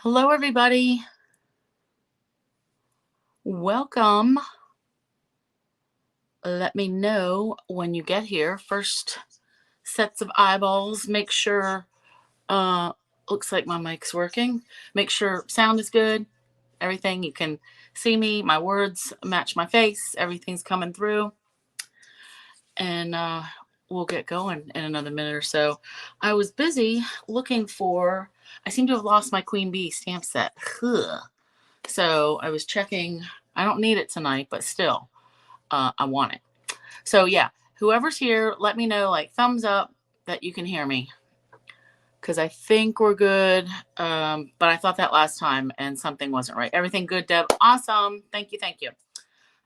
Hello, everybody. Welcome. Let me know when you get here. First sets of eyeballs. Make sure, uh, looks like my mic's working. Make sure sound is good. Everything, you can see me. My words match my face. Everything's coming through. And we'll get going in another minute or so. I was busy looking for, I seem to have lost my Queen Bee stamp set. Ugh. So I was checking. I don't need it tonight, but still, I want it. So yeah, whoever's here, let me know, like thumbs up that you can hear me, because I think we're good. But I thought that last time and something wasn't right. Everything good, Deb? Awesome. Thank you. Thank you.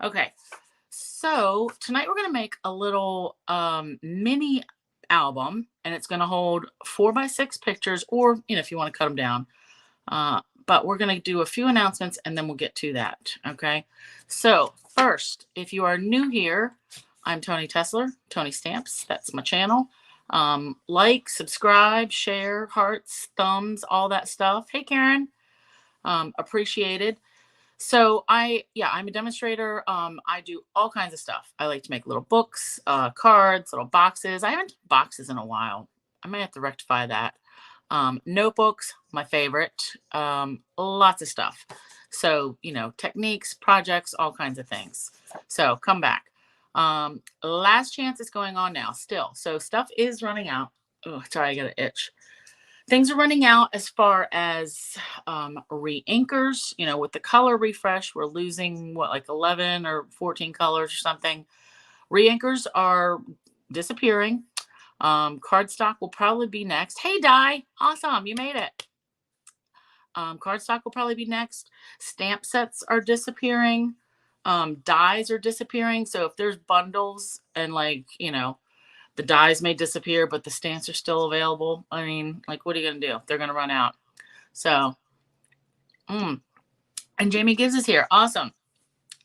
Okay. So tonight we're going to make a little mini album, and it's going to hold 4x6 pictures, or, if you want to cut them down. But we're going to do a few announcements and then we'll get to that. Okay. So first, if you are new here, I'm Toni Tesler, ToniStamps. That's my channel. Like, subscribe, share, hearts, thumbs, all that stuff. Hey, Karen. Appreciated. So I'm a demonstrator. I do all kinds of stuff. I like to make little books, cards, little boxes. I haven't done boxes in a while. I might have to rectify that. Notebooks, my favorite. Lots of stuff. So, techniques, projects, all kinds of things. So come back. Last chance is going on now still. So stuff is running out. Oh, sorry, I got an itch. Things are running out as far as re-inkers. With the color refresh, we're losing like 11 or 14 colors or something. Re-inkers are disappearing. Cardstock will probably be next. Hey, Di. Awesome. You made it. Cardstock will probably be next. Stamp sets are disappearing. Dies are disappearing. So if there's bundles and the dies may disappear, but the stamps are still available. I mean, what are you going to do? They're going to run out. So, and Jamie Gibbs is here. Awesome.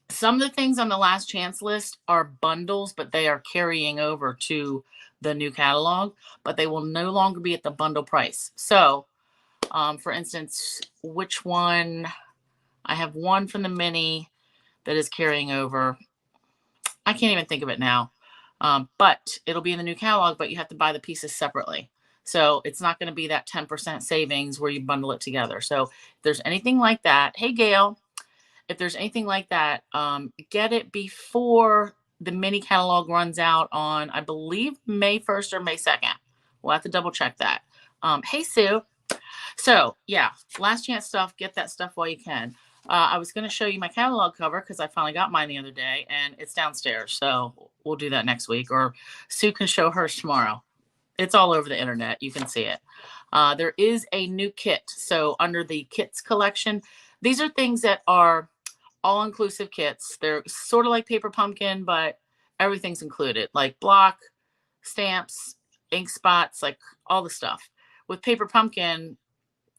Some of the things on the last chance list are bundles, but they are carrying over to the new catalog, but they will no longer be at the bundle price. So, for instance, which one? I have one from the mini that is carrying over. I can't even think of it now. But it'll be in the new catalog, but you have to buy the pieces separately. So it's not going to be that 10% savings where you bundle it together. So if there's anything like that, hey, Gail, if there's anything like that, get it before the mini catalog runs out on, I believe, May 1st or May 2nd. We'll have to double check that. Hey, Sue. So yeah, last chance stuff, get that stuff while you can. I was going to show you my catalog cover because I finally got mine the other day and it's downstairs. So we'll do that next week, or Sue can show hers tomorrow. It's all over the internet. You can see it. There is a new kit. So under the kits collection, these are things that are all-inclusive kits. They're sort of like Paper Pumpkin, but everything's included, like block, stamps, ink spots, like all the stuff. With Paper Pumpkin,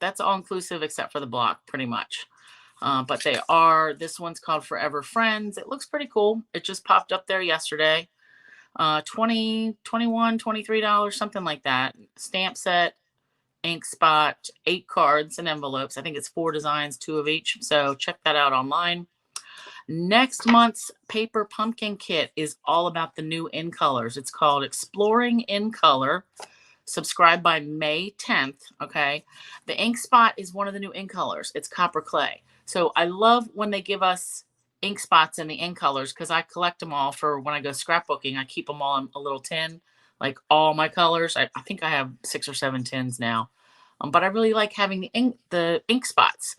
that's all-inclusive except for the block, pretty much. But this one's called Forever Friends. It looks pretty cool. It just popped up there yesterday. $20, $21, $23, something like that. Stamp set, ink spot, 8 cards and envelopes. I think it's 4 designs, 2 of each. So check that out online. Next month's Paper Pumpkin kit is all about the new in colors. It's called Exploring in Color. Subscribe by May 10th. Okay. The ink spot is one of the new ink colors. It's copper clay. So I love when they give us ink spots in the ink colors, because I collect them all for when I go scrapbooking. I keep them all in a little tin, like all my colors. I think I have 6 or 7 tins now. But I really like having the ink spots.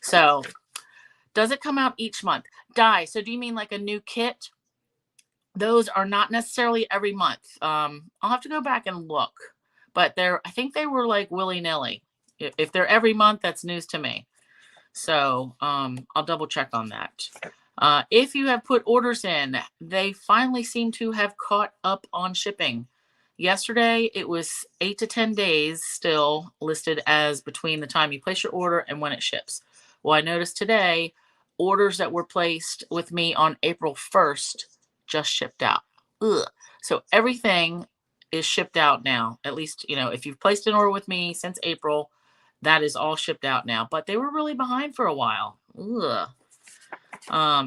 So does it come out each month? Di, so do you mean like a new kit? Those are not necessarily every month. I'll have to go back and look. But I think they were like willy-nilly. If they're every month, that's news to me. So I'll double check on that. If you have put orders in, they finally seem to have caught up on shipping. Yesterday, it was 8 to 10 days still listed as between the time you place your order and when it ships. Well, I noticed today, orders that were placed with me on April 1st just shipped out. Ugh. So everything is shipped out now. At least, if you've placed an order with me since April, that is all shipped out now, but they were really behind for a while. Ugh.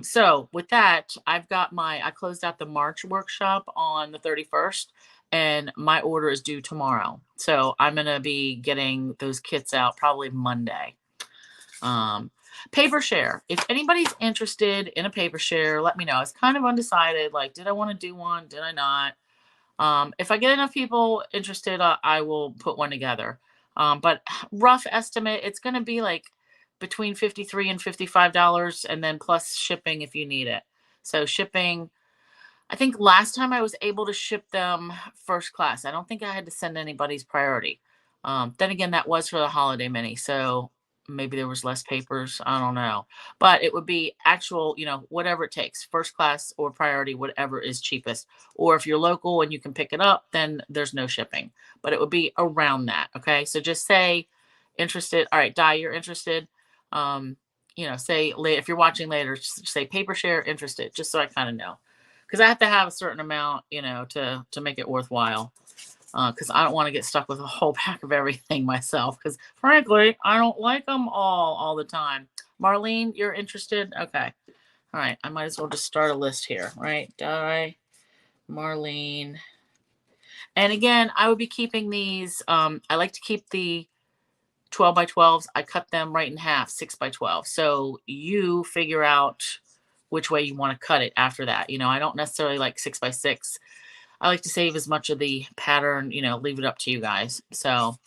So with that, I closed out the March workshop on the 31st, and my order is due tomorrow. So I'm going to be getting those kits out probably Monday. Paper share. If anybody's interested in a paper share, let me know. I was kind of undecided. Like, did I want to do one? Did I not? If I get enough people interested, I will put one together. But rough estimate, it's going to be like between $53 and $55, and then plus shipping if you need it. So shipping, I think last time I was able to ship them first class. I don't think I had to send anybody's priority. Then again, that was for the holiday mini, so maybe there was less papers. I don't know, but it would be actual, whatever it takes, first class or priority, whatever is cheapest. Or if you're local and you can pick it up, then there's no shipping, but it would be around that. Okay, so just say interested. All right, Di, you're interested. Say if you're watching later, say paper share interested, just so I kind of know, because I have to have a certain amount, to make it worthwhile. Because I don't want to get stuck with a whole pack of everything myself. Because frankly, I don't like them all the time. Marlene, you're interested? Okay. All right. I might as well just start a list here, right? Di, Marlene. And again, I would be keeping these. I like to keep the 12 by 12s. I cut them right in half, 6 by 12. So you figure out which way you want to cut it after that. I don't necessarily like 6 by 6. I like to save as much of the pattern, leave it up to you guys. So,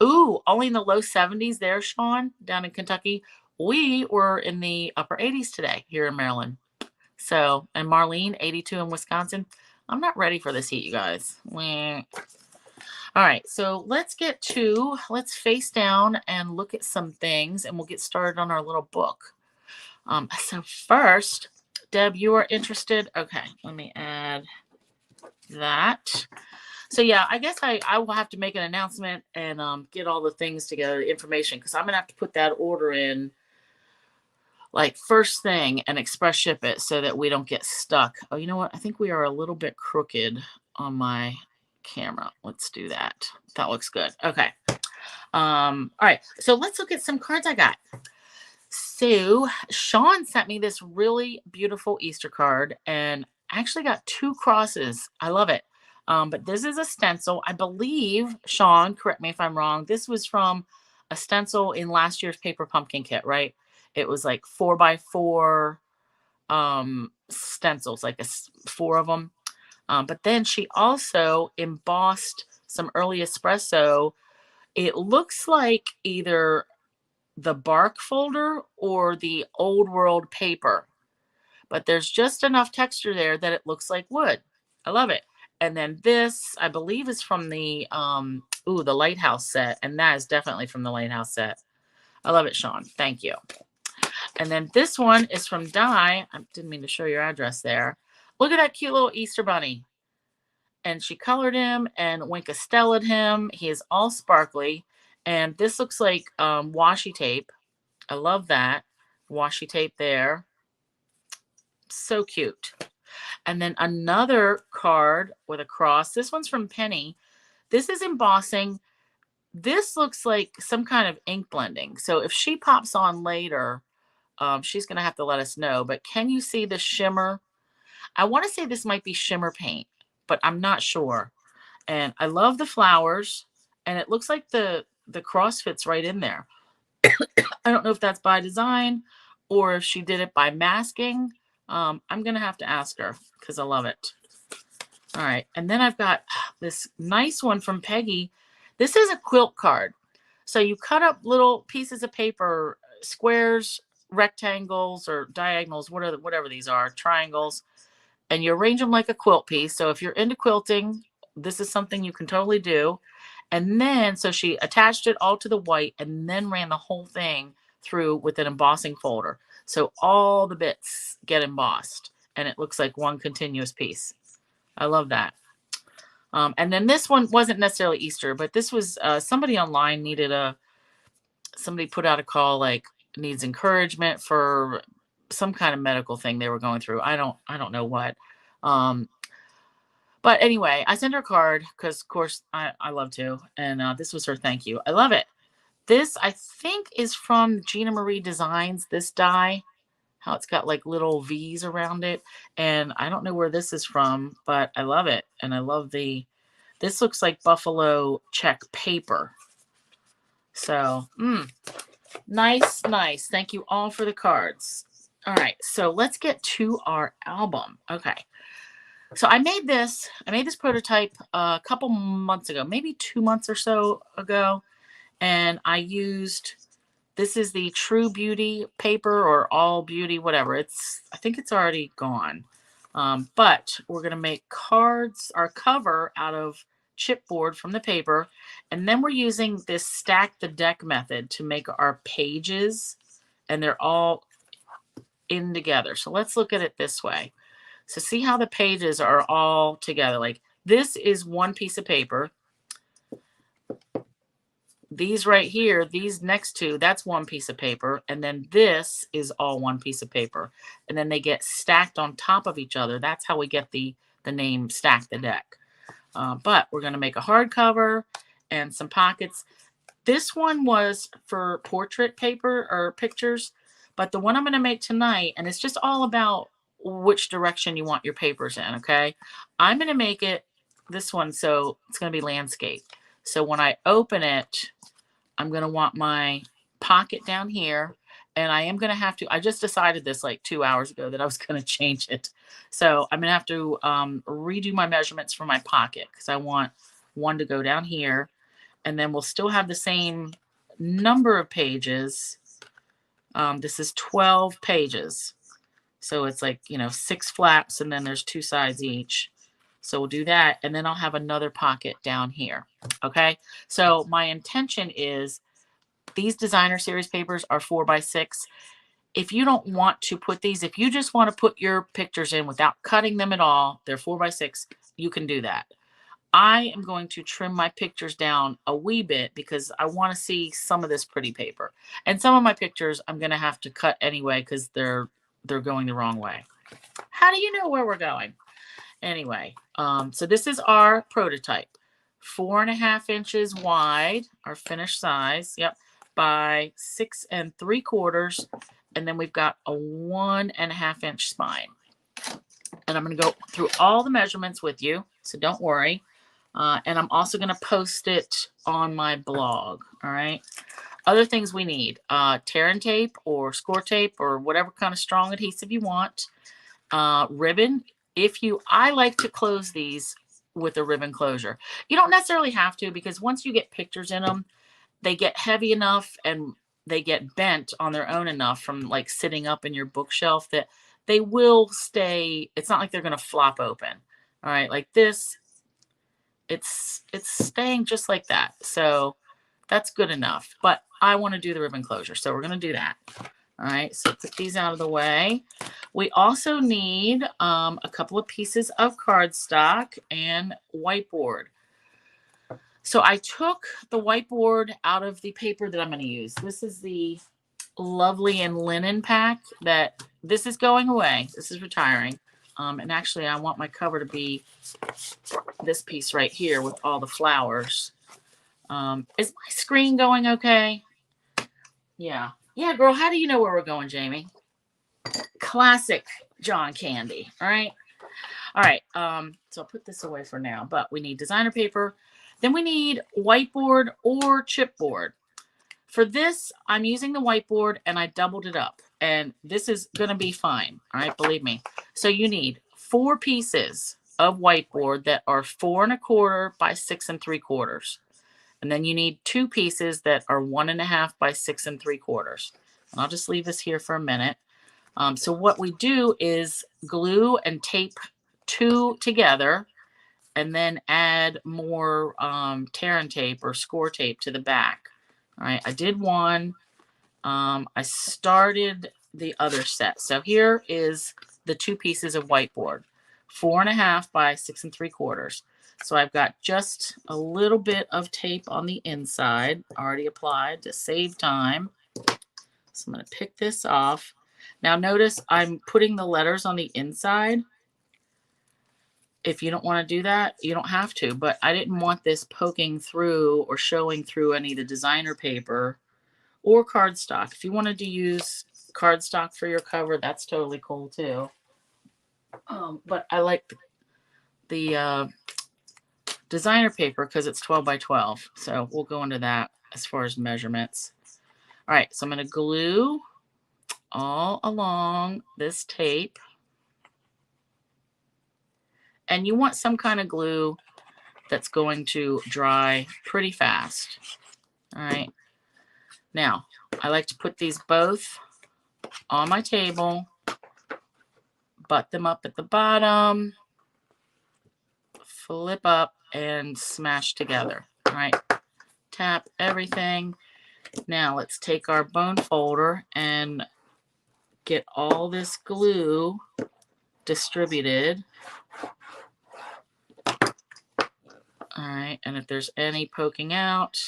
only in the low 70s there, Sean, down in Kentucky. We were in the upper 80s today here in Maryland. So, and Marlene, 82 in Wisconsin. I'm not ready for this heat, you guys. All right, so let's face down and look at some things, and we'll get started on our little book. So first, Deb, you are interested? Okay, let me add that. So yeah, I guess I will have to make an announcement and get all the things together, the information, because I'm gonna have to put that order in like first thing and express ship it so that we don't get stuck. Oh, you know what? I think we are a little bit crooked on my camera. Let's do that. That looks good. Okay. All right. So let's look at some cards I got. So Sean sent me this really beautiful Easter card, and I actually got 2 crosses. I love it. But this is a stencil. I believe, Sean, correct me if I'm wrong, this was from a stencil in last year's paper pumpkin kit, right? It was like 4x4 stencils, like 4 of them. But then she also embossed some early espresso. It looks like either the bark folder or the old world paper, but there's just enough texture there that it looks like wood. I love it. And then this, I believe, is from the the Lighthouse set, and that is definitely from the Lighthouse set. I love it, Sean. Thank you. And then this one is from Di. I didn't mean to show your address there. Look at that cute little Easter bunny. And she colored him and Winkastella'd him. He is all sparkly. And this looks like washi tape. I love that. Washi tape there. So cute. And then another card with a cross. This one's from Penny. This is embossing. This looks like some kind of ink blending. So if she pops on later, she's going to have to let us know. But can you see the shimmer? I want to say this might be shimmer paint, but I'm not sure. And I love the flowers. And it looks like the cross fits right in there. I don't know if that's by design or if she did it by masking. I'm going to have to ask her because I love it. All right. And then I've got this nice one from Peggy. This is a quilt card. So you cut up little pieces of paper, squares, rectangles, or diagonals, whatever these are, triangles, and you arrange them like a quilt piece. So if you're into quilting, this is something you can totally do. And then, so she attached it all to the white and then ran the whole thing through with an embossing folder. So all the bits get embossed and it looks like one continuous piece. I love that. And then this one wasn't necessarily Easter, but this was somebody online somebody put out a call, like needs encouragement for some kind of medical thing they were going through. I don't know what. But anyway, I sent her a card because, of course, I love to. And this was her thank you. I love it. This, I think, is from Gina Marie Designs, this die, how it's got like little V's around it. And I don't know where this is from, but I love it. And I love this looks like buffalo check paper. So, nice, nice. Thank you all for the cards. All right, so let's get to our album. Okay. So I made this prototype a couple months ago, maybe 2 months or so ago. And I used, this is the True Beauty paper or All Beauty, whatever. I think it's already gone. But we're going to make cards, our cover, out of chipboard from the paper. And then we're using this stack the deck method to make our pages. And they're all in together. So let's look at it this way. So see how the pages are all together. Like this is one piece of paper. These right here, these next two, that's one piece of paper. And then this is all one piece of paper. And then they get stacked on top of each other. That's how we get the name Stack the Deck. But we're going to make a hardcover and some pockets. This one was for portrait paper or pictures. But the one I'm going to make tonight, and it's just all about which direction you want your papers in, okay? I'm going to make it this one, so it's going to be landscape. So when I open it, I'm going to want my pocket down here, and I am going to have to, I just decided this like 2 hours ago that I was going to change it. So I'm going to have to redo my measurements for my pocket because I want one to go down here, and then we'll still have the same number of pages. This is 12 pages. So it's like, 6 flaps, and then there's 2 sides each. So we'll do that, and then I'll have another pocket down here. Okay, so my intention is these designer series papers are 4x6. If you don't want to put these, if you just want to put your pictures in without cutting them at all, they're 4x6, you can do that. I am going to trim my pictures down a wee bit because I want to see some of this pretty paper. And some of my pictures I'm going to have to cut anyway because they're going the wrong way. How do you know where we're going? Anyway, so this is our prototype. 4.5 inches wide, our finished size, yep, by 6 3/4. And then we've got a 1.5 inch spine. And I'm going to go through all the measurements with you, so don't worry. And I'm also going to post it on my blog, all right? Other things we need, tear and tape or ScorTape or whatever kind of strong adhesive you want. Ribbon. I like to close these with a ribbon closure. You don't necessarily have to, because once you get pictures in them, they get heavy enough and they get bent on their own enough from like sitting up in your bookshelf that they will stay. It's not like they're going to flop open. All right. Like this, it's staying just like that. So that's good enough, but I want to do the ribbon closure. So we're going to do that. All right, so put these out of the way. We also need a couple of pieces of cardstock and whiteboard. So I took the whiteboard out of the paper that I'm going to use. This is the Lovely and Linen pack this is going away. This is retiring. And actually, I want my cover to be this piece right here with all the flowers. Is my screen going okay? Yeah. Yeah, girl, how do you know where we're going, Jamie? Classic John Candy, all right? All right, so I'll put this away for now, but we need designer paper. Then we need whiteboard or chipboard. For this, I'm using the whiteboard, and I doubled it up, and this is going to be fine, all right? Believe me. So you need 4 pieces of whiteboard that are 4 1/4 by 6 3/4. And then you need 2 pieces that are 1.5 by 6 3/4. And I'll just leave this here for a minute. So what we do is glue and tape 2 together, and then add more tear and tape or ScorTape to the back. All right, I did one. I started the other set. So here is the 2 pieces of whiteboard, 4.5 by 6 3/4. So I've got just a little bit of tape on the inside already applied to save time. So I'm going to pick this off. Now notice I'm putting the letters on the inside. if you don't want to do that, you don't have to. But I didn't want this poking through or showing through any of the designer paper or cardstock. If you wanted to use cardstock for your cover, that's totally cool too. But I like the designer paper because it's 12 by 12. So we'll go into that as far as measurements. All right, so I'm going to glue all along this tape. And you want some kind of glue that's going to dry pretty fast. All right. Now, I like to put these both on my table, butt them up at the bottom, flip up, and smash together. All right. Tap everything. Now, let's take our bone folder and get all this glue distributed. All right, and if there's any poking out,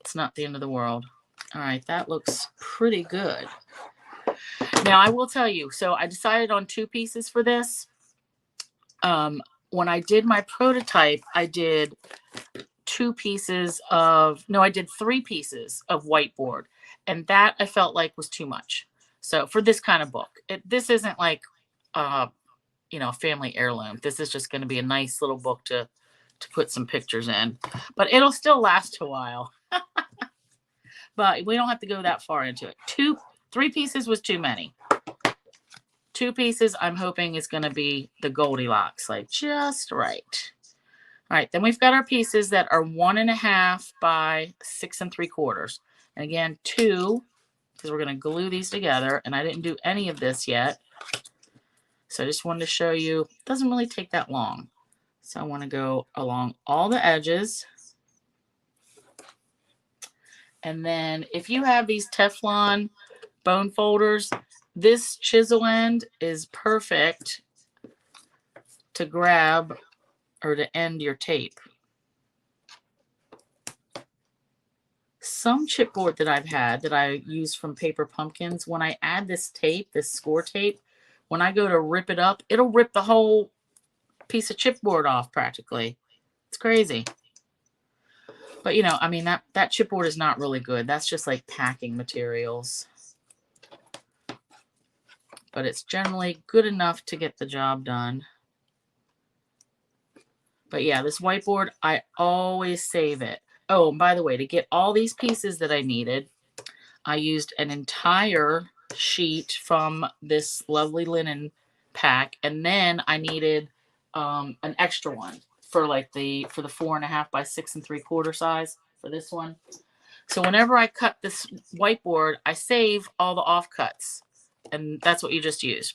it's not the end of the world. All right, that looks pretty good. Now, I will tell you, so I decided on 2 pieces for this. When I did my prototype, I did 3 pieces of whiteboard, and that I felt like was too much. So for this kind of book, this isn't like, a family heirloom. This is just going to be a nice little book to put some pictures in, but it'll still last a while. But we don't have to go that far into it. 3 pieces was too many. 2 pieces, I'm hoping, is going to be the Goldilocks, like just right. All right, then we've got our pieces that are 1.5 by 6 3/4. And again, 2, because we're going to glue these together. And I didn't do any of this yet. So I just wanted to show you, it doesn't really take that long. So I want to go along all the edges. And then if you have these Teflon bone folders, this chisel end is perfect to grab or to end your tape. Some chipboard that I've had that I use from Paper Pumpkins, when I add this tape, this ScorTape, when I go to rip it up, it'll rip the whole piece of chipboard off practically. It's crazy. But I mean, that chipboard is not really good. That's just like packing materials. But it's generally good enough to get the job done. But yeah, this whiteboard, I always save it. Oh, and by the way, to get all these pieces that I needed, I used an entire sheet from this lovely linen pack. And then I needed an extra one for the 4.5 by 6 3/4 size for this one. So whenever I cut this whiteboard, I save all the offcuts. And that's what you just use.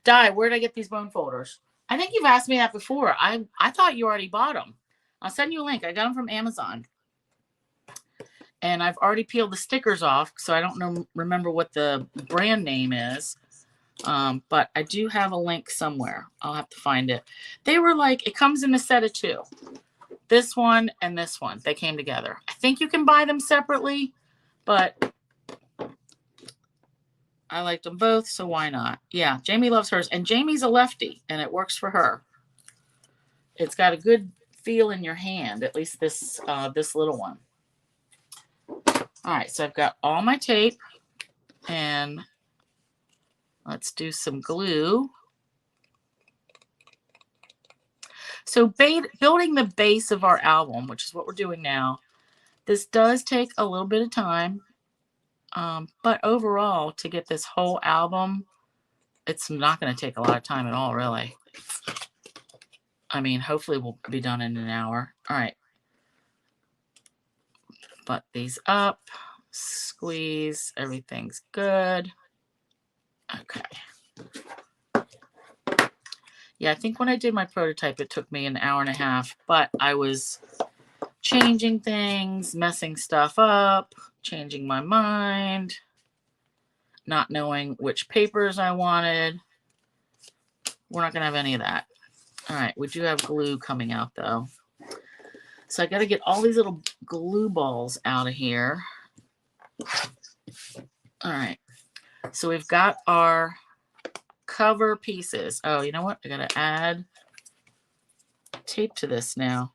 Di, where did I get these bone folders? I think you've asked me that before. I thought you already bought them. I'll send you a link. I got them from Amazon. And I've already peeled the stickers off, so I don't remember what the brand name is. But I do have a link somewhere. I'll have to find it. They were like, it comes in a set of 2. This one and this one. They came together. I think you can buy them separately, but I liked them both, so why not? Yeah, Jamie loves hers. And Jamie's a lefty, and it works for her. It's got a good feel in your hand, at least this little one. All right, so I've got all my tape, and let's do some glue. So building the base of our album, which is what we're doing now, this does take a little bit of time. But overall, to get this whole album, it's not going to take a lot of time at all, really. I mean, hopefully we'll be done in an hour. All right. Butt these up, squeeze, everything's good. Okay. Yeah, I think when I did my prototype, it took me an hour and a half, but I was changing things, messing stuff up, changing my mind, not knowing which papers I wanted. We're not going to have any of that. All right, we do have glue coming out, though. So I got to get all these little glue balls out of here. All right, so we've got our cover pieces. Oh, you know what? I got to add tape to this now.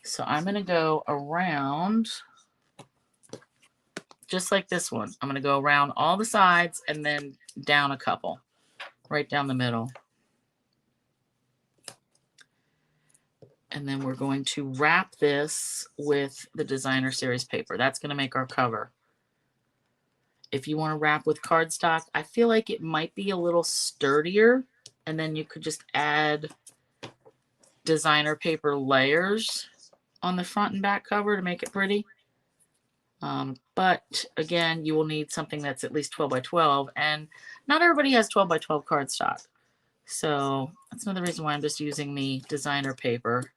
So I'm going to go around just like this one. I'm going to go around all the sides and then down a couple, right down the middle. And then we're going to wrap this with the designer series paper. That's going to make our cover. If you want to wrap with cardstock, I feel like it might be a little sturdier, and then you could just add designer paper layers on the front and back cover to make it pretty. But again, you will need something that's at least 12 by 12, and not everybody has 12 by 12 cardstock. So that's another reason why I'm just using the designer paper,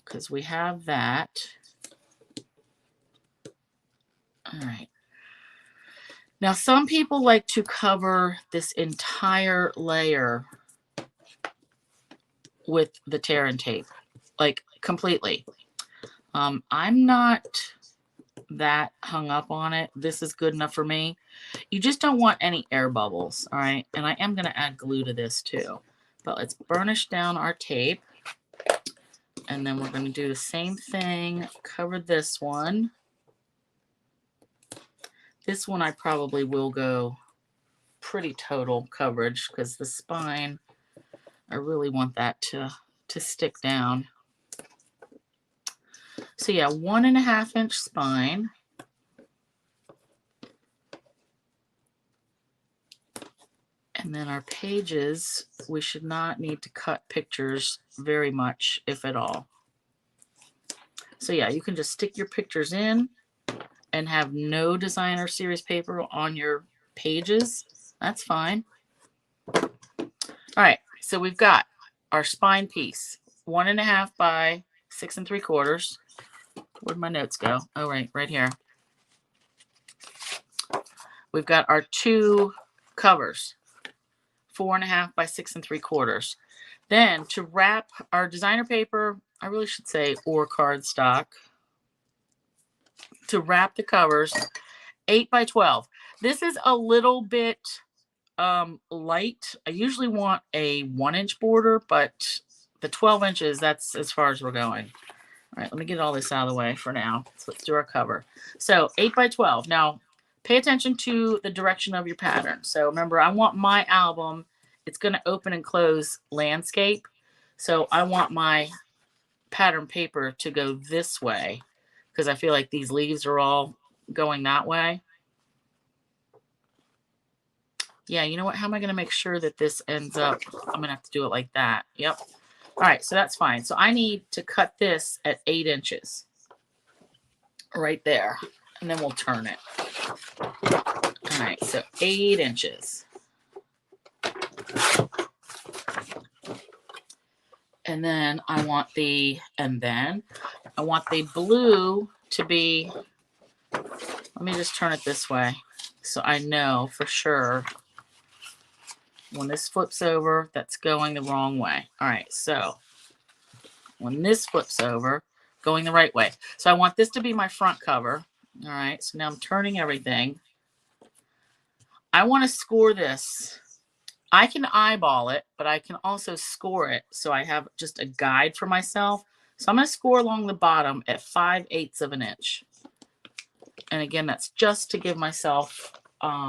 because we have that. All right. Now, some people like to cover this entire layer with the tear and tape, like completely. I'm not that hung up on it. This is good enough for me. You just don't want any air bubbles, all right? And I am going to add glue to this too. But let's burnish down our tape. And then we're going to do the same thing, cover this one. This one I probably will go pretty total coverage because the spine, I really want that to stick down. So yeah, 1.5 inch spine. And then our pages, we should not need to cut pictures very much, if at all. So yeah, you can just stick your pictures in and have no designer series paper on your pages. That's fine. All right, so we've got our spine piece, 1.5 by 6 3/4. Where'd my notes go? Oh, right here. We've got our 2 covers, 4.5 by 6 3/4. Then to wrap our designer paper, I really should say, or cardstock, to wrap the covers, 8 by 12. This is a little bit light. I usually want a 1 inch border, but the 12 inches, that's as far as we're going. All right, let me get all this out of the way for now. So let's do our cover. So 8 by 12. Now, pay attention to the direction of your pattern. So remember, I want my album, it's going to open and close landscape. So I want my pattern paper to go this way because I feel like these leaves are all going that way. Yeah, you know what? How am I going to make sure that this ends up? I'm going to have to do it like that. Yep. All right, so that's fine. So I need to cut this at 8 inches right there, and then we'll turn it. All right, so 8 inches. And then I want the blue to be, let me just turn it this way so I know for sure when this flips over, that's going the wrong way. All right, so when this flips over, going the right way. So I want this to be my front cover. All right, so now I'm turning everything. I want to score this. I can eyeball it, but I can also score it so I have just a guide for myself. So I'm going to score along the bottom at 5/8 of an inch. And again, that's just to give myself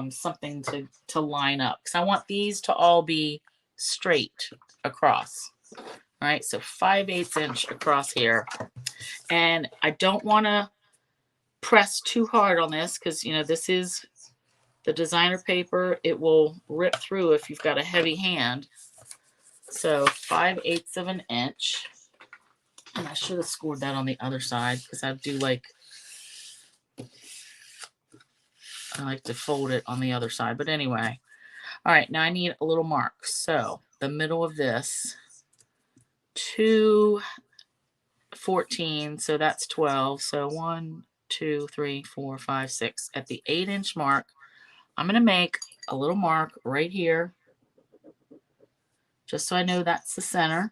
something to line up, because I want these to all be straight across. All right, so 5/8 inch across here. And I don't want to press too hard on this because, you know, this is the designer paper. It will rip through if you've got a heavy hand. So 5/8 of an inch. And I should have scored that on the other side because I like to fold it on the other side. But anyway, all right, now I need a little mark. So the middle of this, 2/14, so that's 12. So 1, 2, 3, 4, 5, 6. At the 8 inch mark, I'm going to make a little mark right here, just so I know that's the center.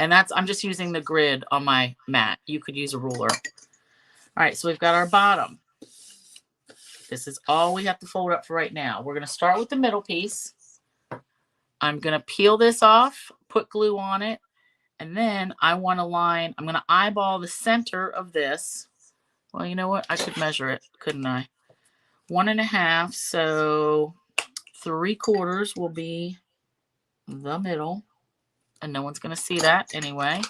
And I'm just using the grid on my mat. You could use a ruler. All right, so we've got our bottom. This is all we have to fold up for right now. We're going to start with the middle piece. I'm going to peel this off, put glue on it, and then I want to line, I'm going to eyeball the center of this. Well, you know what? I could measure it, couldn't I? 1.5, so 3/4 will be the middle, and no one's going to see that anyway.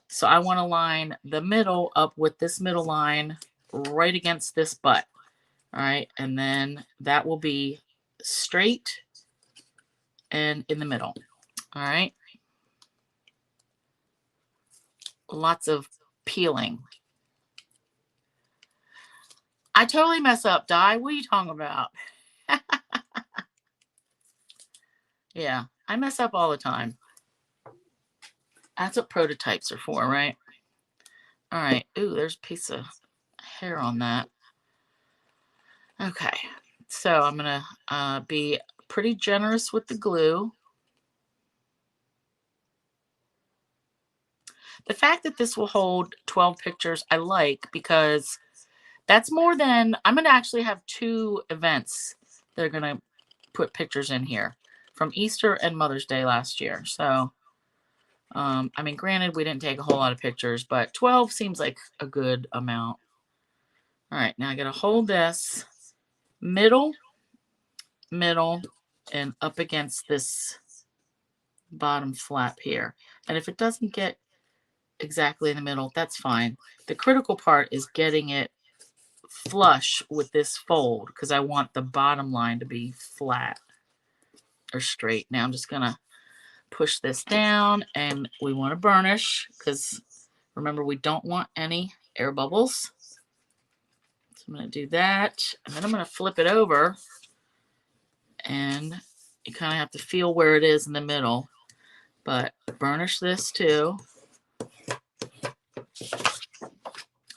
So I want to line the middle up with this middle line right against this butt. All right, and then that will be straight and in the middle. All right. Lots of peeling. I totally mess up, Di. What are you talking about? Yeah, I mess up all the time. That's what prototypes are for, right? All right. Ooh, there's a piece of hair on that. Okay. So I'm going to be pretty generous with the glue. The fact that this will hold 12 pictures, I like, because that's more than, I'm going to actually have 2 events that are going to put pictures in here from Easter and Mother's Day last year. So, I mean, granted, we didn't take a whole lot of pictures, but 12 seems like a good amount. All right, now I got to hold this middle, and up against this bottom flap here. And if it doesn't get exactly in the middle, that's fine. The critical part is getting it flush with this fold, because I want the bottom line to be flat or straight. Now I'm just going to push this down, and we want to burnish, because remember, we don't want any air bubbles. So I'm going to do that, and then I'm going to flip it over, and you kind of have to feel where it is in the middle, but burnish this too.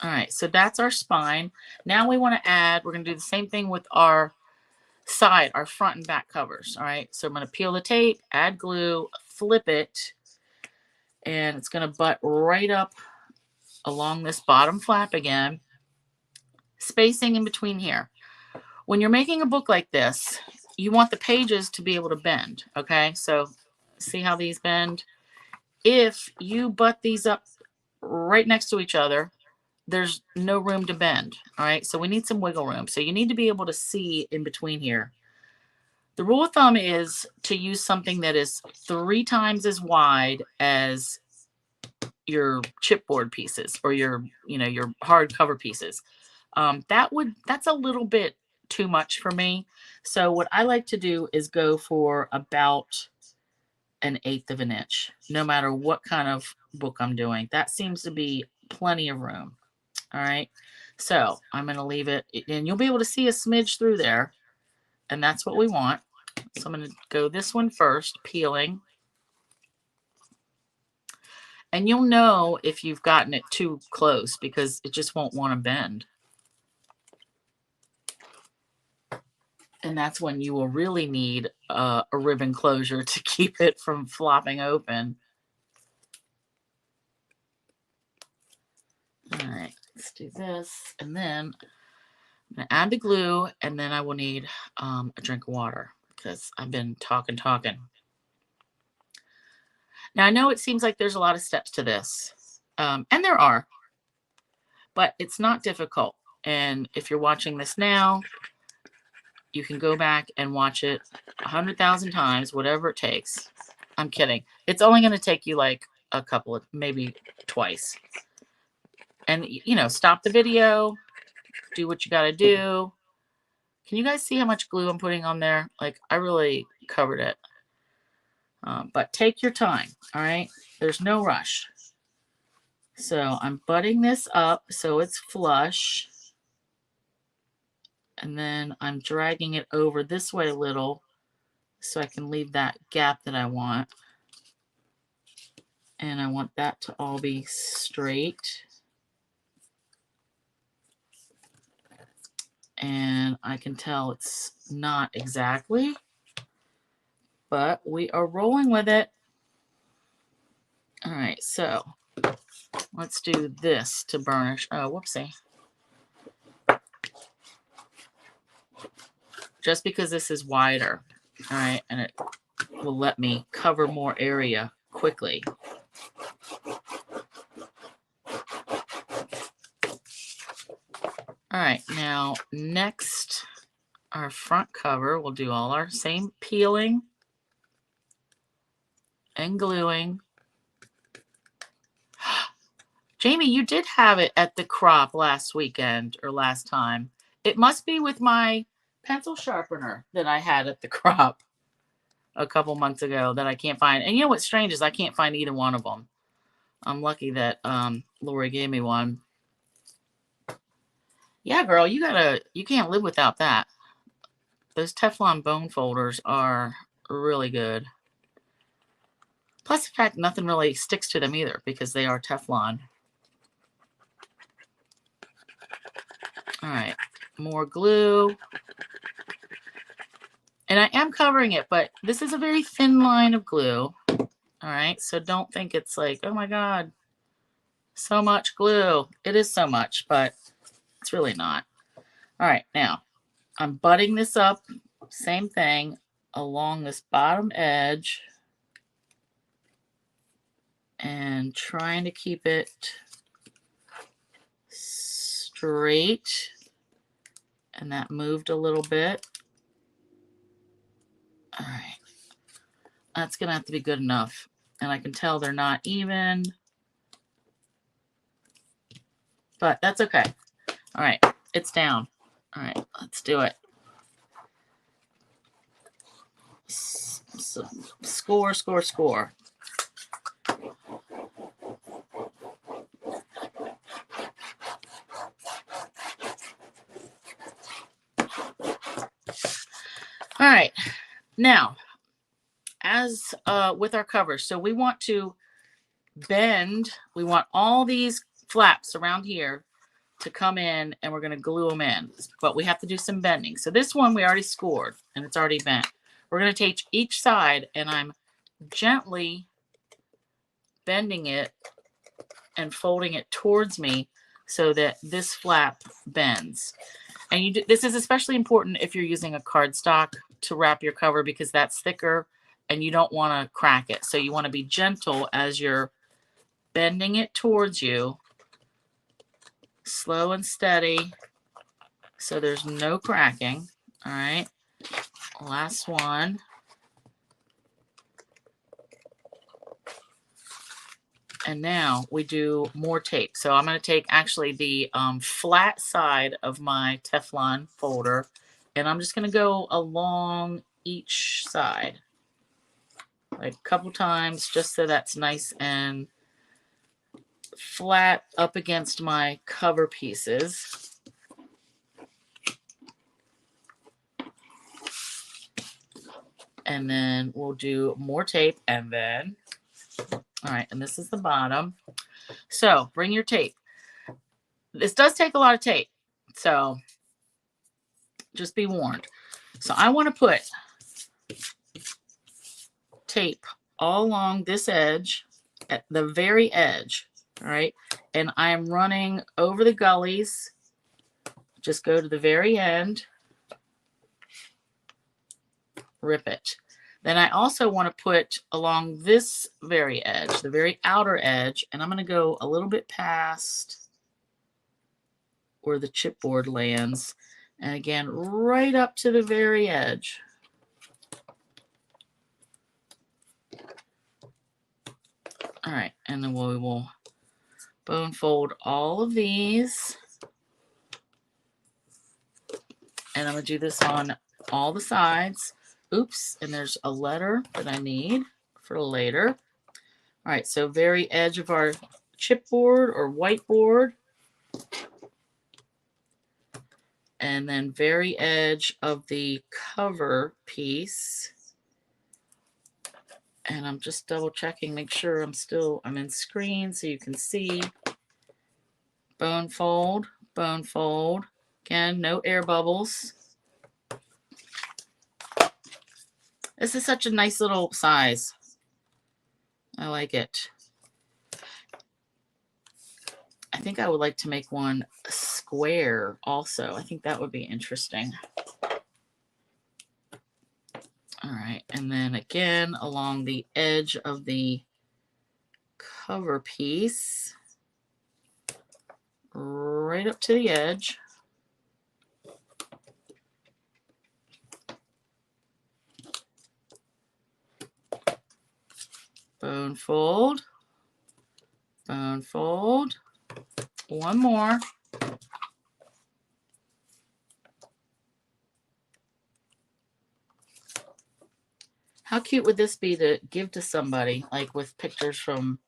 All right, so that's our spine. Now we want to add, we're going to do the same thing with our side, our front and back covers. All right, so I'm going to peel the tape, add glue, flip it, and it's going to butt right up along this bottom flap again, spacing in between here. When you're making a book like this, you want the pages to be able to bend, okay? So see how these bend? If you butt these up right next to each other, there's no room to bend, all right? So we need some wiggle room. So you need to be able to see in between here. The rule of thumb is to use something that is 3 times as wide as your chipboard pieces or your hardcover pieces. That's a little bit too much for me. So what I like to do is go for about 1/8 of an inch, no matter what kind of book I'm doing. That seems to be plenty of room. All right. So I'm going to leave it, and you'll be able to see a smidge through there, and that's what we want. So I'm going to go this one first, peeling. And you'll know if you've gotten it too close, because it just won't want to bend. And that's when you will really need a ribbon closure to keep it from flopping open. All right, let's do this. And then I'm going to add the glue, and then I will need a drink of water, because I've been talking. Now, I know it seems like there's a lot of steps to this, and there are, but it's not difficult. And if you're watching this now, you can go back and watch it 100,000 times, whatever it takes. I'm kidding. It's only going to take you like a couple of, maybe twice. And, stop the video, do what you got to do. Can you guys see how much glue I'm putting on there? Like, I really covered it. But take your time, all right? There's no rush. So I'm butting this up so it's flush. And then I'm dragging it over this way a little so I can leave that gap that I want. And I want that to all be straight. And I can tell it's not exactly, but we are rolling with it. All right, so let's do this to burnish. Oh, whoopsie. Just because this is wider. All right, and it will let me cover more area quickly. All right, now next, our front cover, we'll do all our same peeling and gluing. Jamie, you did have it at the crop last weekend or last time. It must be with my pencil sharpener that I had at the crop a couple months ago that I can't find. And you know what's strange is I can't find either one of them. I'm lucky that Lori gave me one. Yeah, girl, you can't live without that. Those Teflon bone folders are really good. Plus, in fact, nothing really sticks to them either because they are Teflon. All right, more glue. And I am covering it, but this is a very thin line of glue. All right, so don't think it's like, oh my God, so much glue. It is so much, but it's really not. All right, now I'm butting this up, same thing, along this bottom edge and trying to keep it straight. And that moved a little bit. All right, that's gonna have to be good enough. And I can tell they're not even, but that's okay. All right, it's down. All right, let's do it. So, score, score, score. All right, now, as with our covers, so we want to bend, we want all these flaps around here to come in, and we're going to glue them in, but we have to do some bending. So this one we already scored, and it's already bent. We're going to take each side, and I'm gently bending it and folding it towards me so that this flap bends. And this is especially important if you're using a cardstock to wrap your cover because that's thicker and you don't want to crack it. So you want to be gentle as you're bending it towards you, slow and steady, so there's no cracking. All right, last one. And now we do more tape. So I'm going to take actually the flat side of my Teflon folder, and I'm just going to go along each side like a couple times just so that's nice and flat up against my cover pieces. And then we'll do more tape, and then, all right, and this is the bottom. So bring your tape. This does take a lot of tape, so just be warned. So I want to put tape all along this edge, at the very edge, all right? And I'm running over the gullies. Just go to the very end, rip it. Then I also want to put along this very edge, the very outer edge, and I'm going to go a little bit past where the chipboard lands, and again, right up to the very edge. All right, and then we will bone fold all of these. And I'm going to do this on all the sides. Oops, and there's a letter that I need for later. All right, so very edge of our chipboard or whiteboard. And then very edge of the cover piece. And I'm just double checking, make sure I'm in screen so you can see. Bone fold, bone fold. Again, no air bubbles. This is such a nice little size. I like it. I think I would like to make one square also. I think that would be interesting. All right, and then again along the edge of the cover piece, right up to the edge. Bone fold, bone fold, one more. How cute would this be to give to somebody, like with pictures from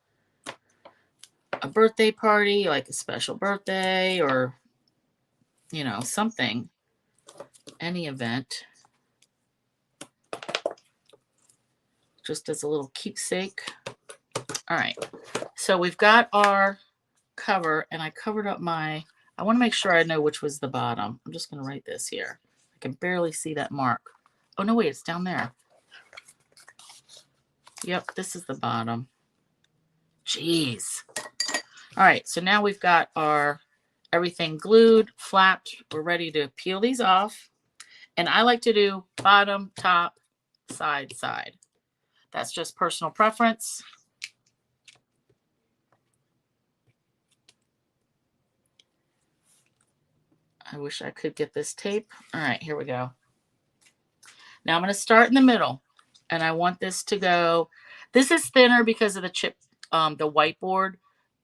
a birthday party, like a special birthday, or, you know, something, any event, just as a little keepsake. All right, so we've got our cover, and I covered up my, I want to make sure I know which was the bottom. I'm just going to write this here. I can barely see that mark. Oh, no, wait, it's down there. Yep, this is the bottom. Jeez. All right, so now we've got our everything glued, flapped. We're ready to peel these off. And I like to do bottom, top, side, side. That's just personal preference. I wish I could get this tape. All right, here we go. Now I'm going to start in the middle, and I want this to go. This is thinner because of the chip, the whiteboard,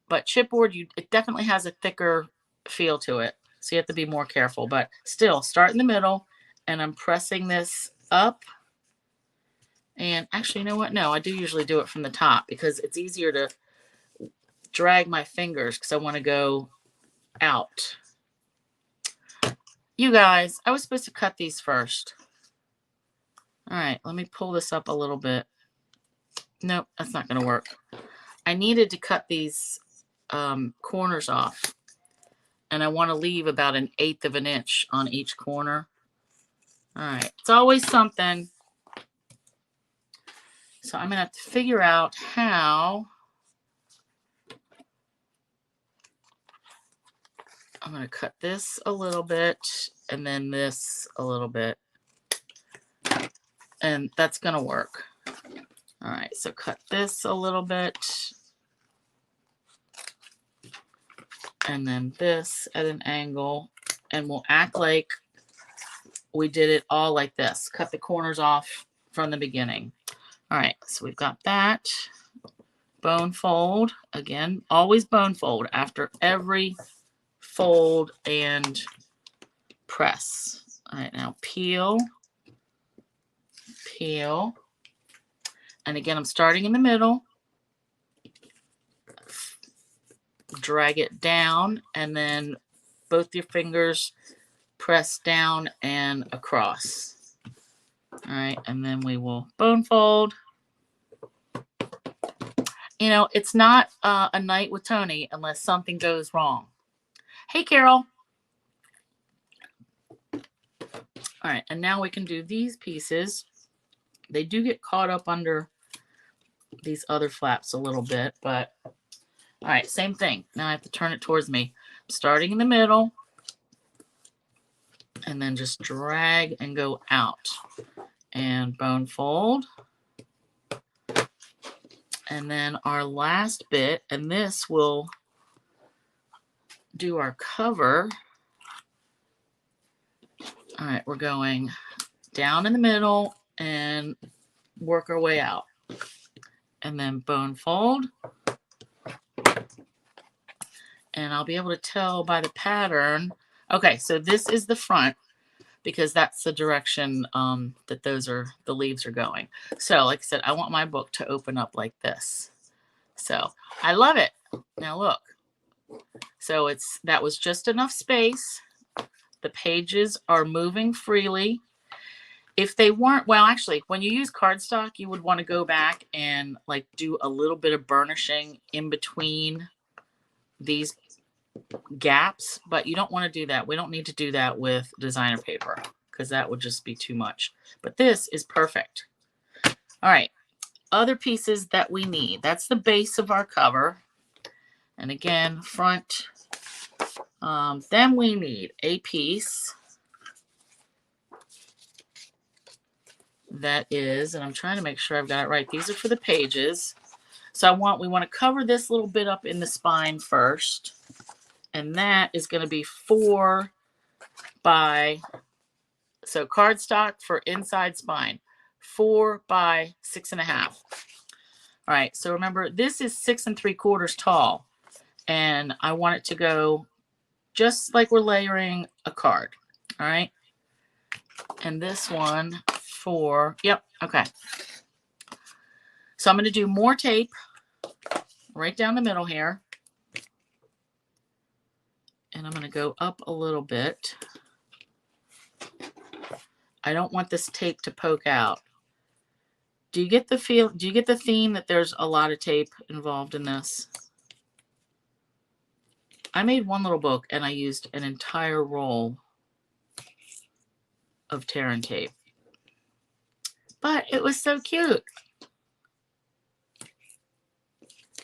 but chipboard, it definitely has a thicker feel to it. So you have to be more careful, but still start in the middle, and I'm pressing this up. And actually, you know what? No, I do usually do it from the top because it's easier to drag my fingers because I want to go out. You guys, I was supposed to cut these first. All right, let me pull this up a little bit. Nope, that's not going to work. I needed to cut these corners off, and I want to leave about 1/8 of an inch on each corner. All right, it's always something. So I'm going to have to figure out how. I'm going to cut this a little bit and then this a little bit. And that's going to work. All right, so cut this a little bit. And then this at an angle. And we'll act like we did it all like this. Cut the corners off from the beginning. All right, so we've got that. Bone fold. Again, always bone fold after every fold and press. All right, now peel, peel. And again, I'm starting in the middle. Drag it down, and then both your fingers press down and across. All right, and then we will bone fold. You know, it's not a night with Tony unless something goes wrong. Hey, Carol. All right, and now we can do these pieces. They do get caught up under these other flaps a little bit, but all right, same thing. Now I have to turn it towards me. I'm starting in the middle, and then just drag and go out. And bone fold. And then our last bit, and this will do our cover. All right, we're going down in the middle and work our way out. And then bone fold. And I'll be able to tell by the pattern. Okay, so this is the front because that's the direction that the leaves are going. So like I said, I want my book to open up like this. So I love it. Now look. So that was just enough space. The pages are moving freely. If they weren't, well, actually, when you use cardstock, you would want to go back and like do a little bit of burnishing in between these gaps, but you don't want to do that. We don't need to do that with designer paper because that would just be too much. But this is perfect. All right, other pieces that we need. That's the base of our cover. And again, front. Then we need a piece. that is, and I'm trying to make sure I've got it right. These are for the pages. So we want to cover this little bit up in the spine first. And that is going to be 4 by, so cardstock for inside spine, 4 by 6.5. All right, so remember, this is 6 3/4 tall, and I want it to go just like we're layering a card. All right, and this one for, yep, okay. So I'm going to do more tape right down the middle here, and I'm going to go up a little bit. I don't want this tape to poke out. Do you get the feel? Do you get the theme that there's a lot of tape involved in this? I made one little book and I used an entire roll of tear and tape, but it was so cute.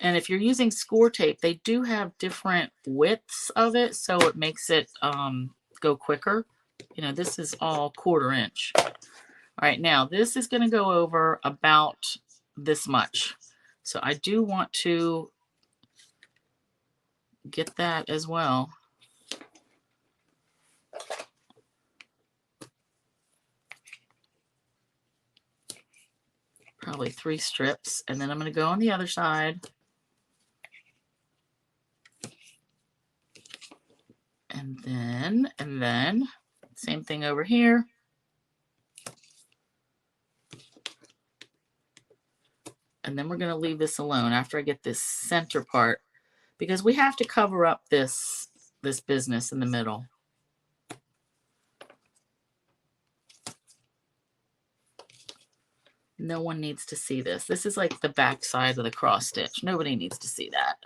And if you're using ScorTape, they do have different widths of it, so it makes it go quicker. You know, this is all 1/4 inch. All right, now this is going to go over about this much. So I do want to get that as well. Probably 3 strips, and then I'm going to go on the other side. And then, same thing over here. And then we're going to leave this alone after I get this center part, because we have to cover up this business in the middle. No one needs to see this. This is like the back side of the cross stitch. Nobody needs to see that.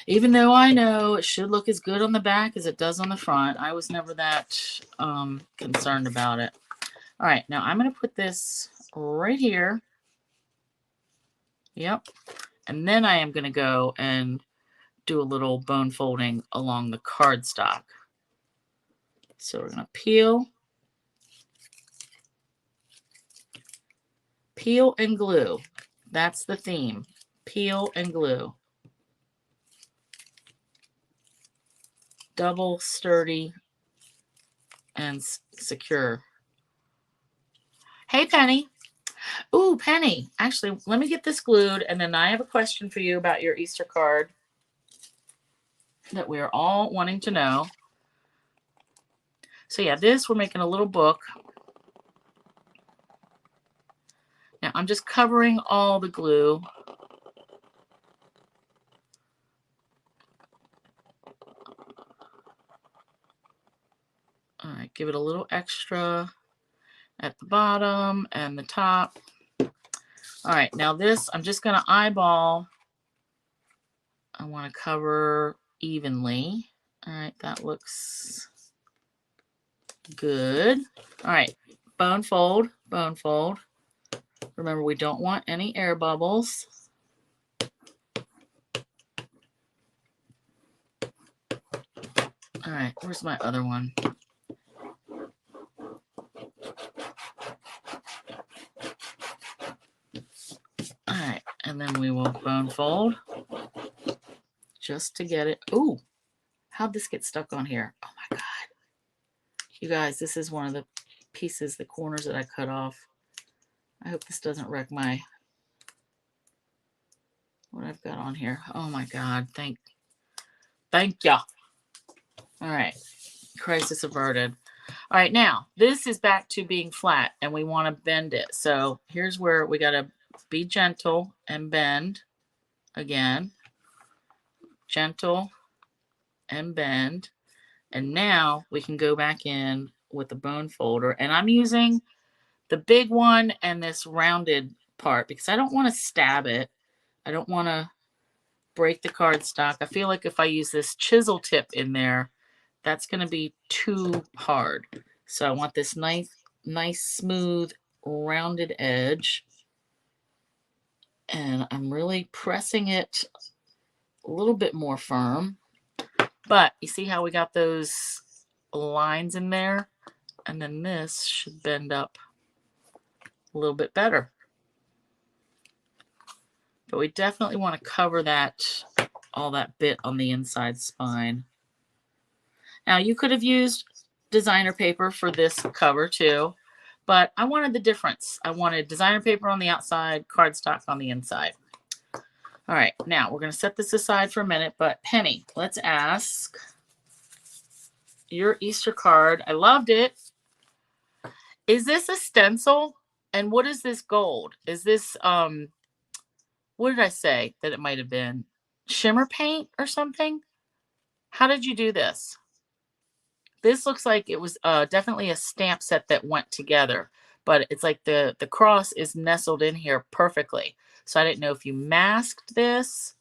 Even though I know it should look as good on the back as it does on the front, I was never that concerned about it. All right, now I'm going to put this right here. Yep. And then I am going to go and do a little bone folding along the cardstock. So we're going to peel and glue. That's the theme. Peel and glue. Double, sturdy, and secure. Hey, Penny. Ooh, Penny. Actually, let me get this glued, and then I have a question for you about your Easter card that we're all wanting to know. So yeah, we're making a little book. Now I'm just covering all the glue. All right, give it a little extra at the bottom and the top. All right, now this, I'm just going to eyeball. I want to cover evenly. All right, that looks good. All right, bone fold, bone fold. Remember, we don't want any air bubbles. All right, where's my other one? All right, and then we will bone fold just to get it. Ooh, how'd this get stuck on here? Oh my God. You guys, this is one of the pieces, the corners that I cut off. I hope this doesn't wreck what I've got on here. Oh my God, thank you. All right, crisis averted. All right, now this is back to being flat and we want to bend it. So here's where we got to be gentle and bend again. Gentle and bend. And now we can go back in with the bone folder. And I'm using the big one and this rounded part because I don't want to stab it. I don't want to break the cardstock. I feel like if I use this chisel tip in there, that's going to be too hard. So I want this nice, smooth, rounded edge. And I'm really pressing it a little bit more firm. But you see how we got those lines in there? And then this should bend up a little bit better. But we definitely want to cover that, all that bit on the inside spine. Now you could have used designer paper for this cover too, but I wanted the difference. I wanted designer paper on the outside, cardstock on the inside. All right, now we're going to set this aside for a minute, but Penny, let's ask your Easter card. I loved it. Is this a stencil? And what is this gold? Is this, what did I say that it might have been? Shimmer paint or something? How did you do this? This looks like it was definitely a stamp set that went together, but it's like the cross is nestled in here perfectly. So I didn't know if you masked this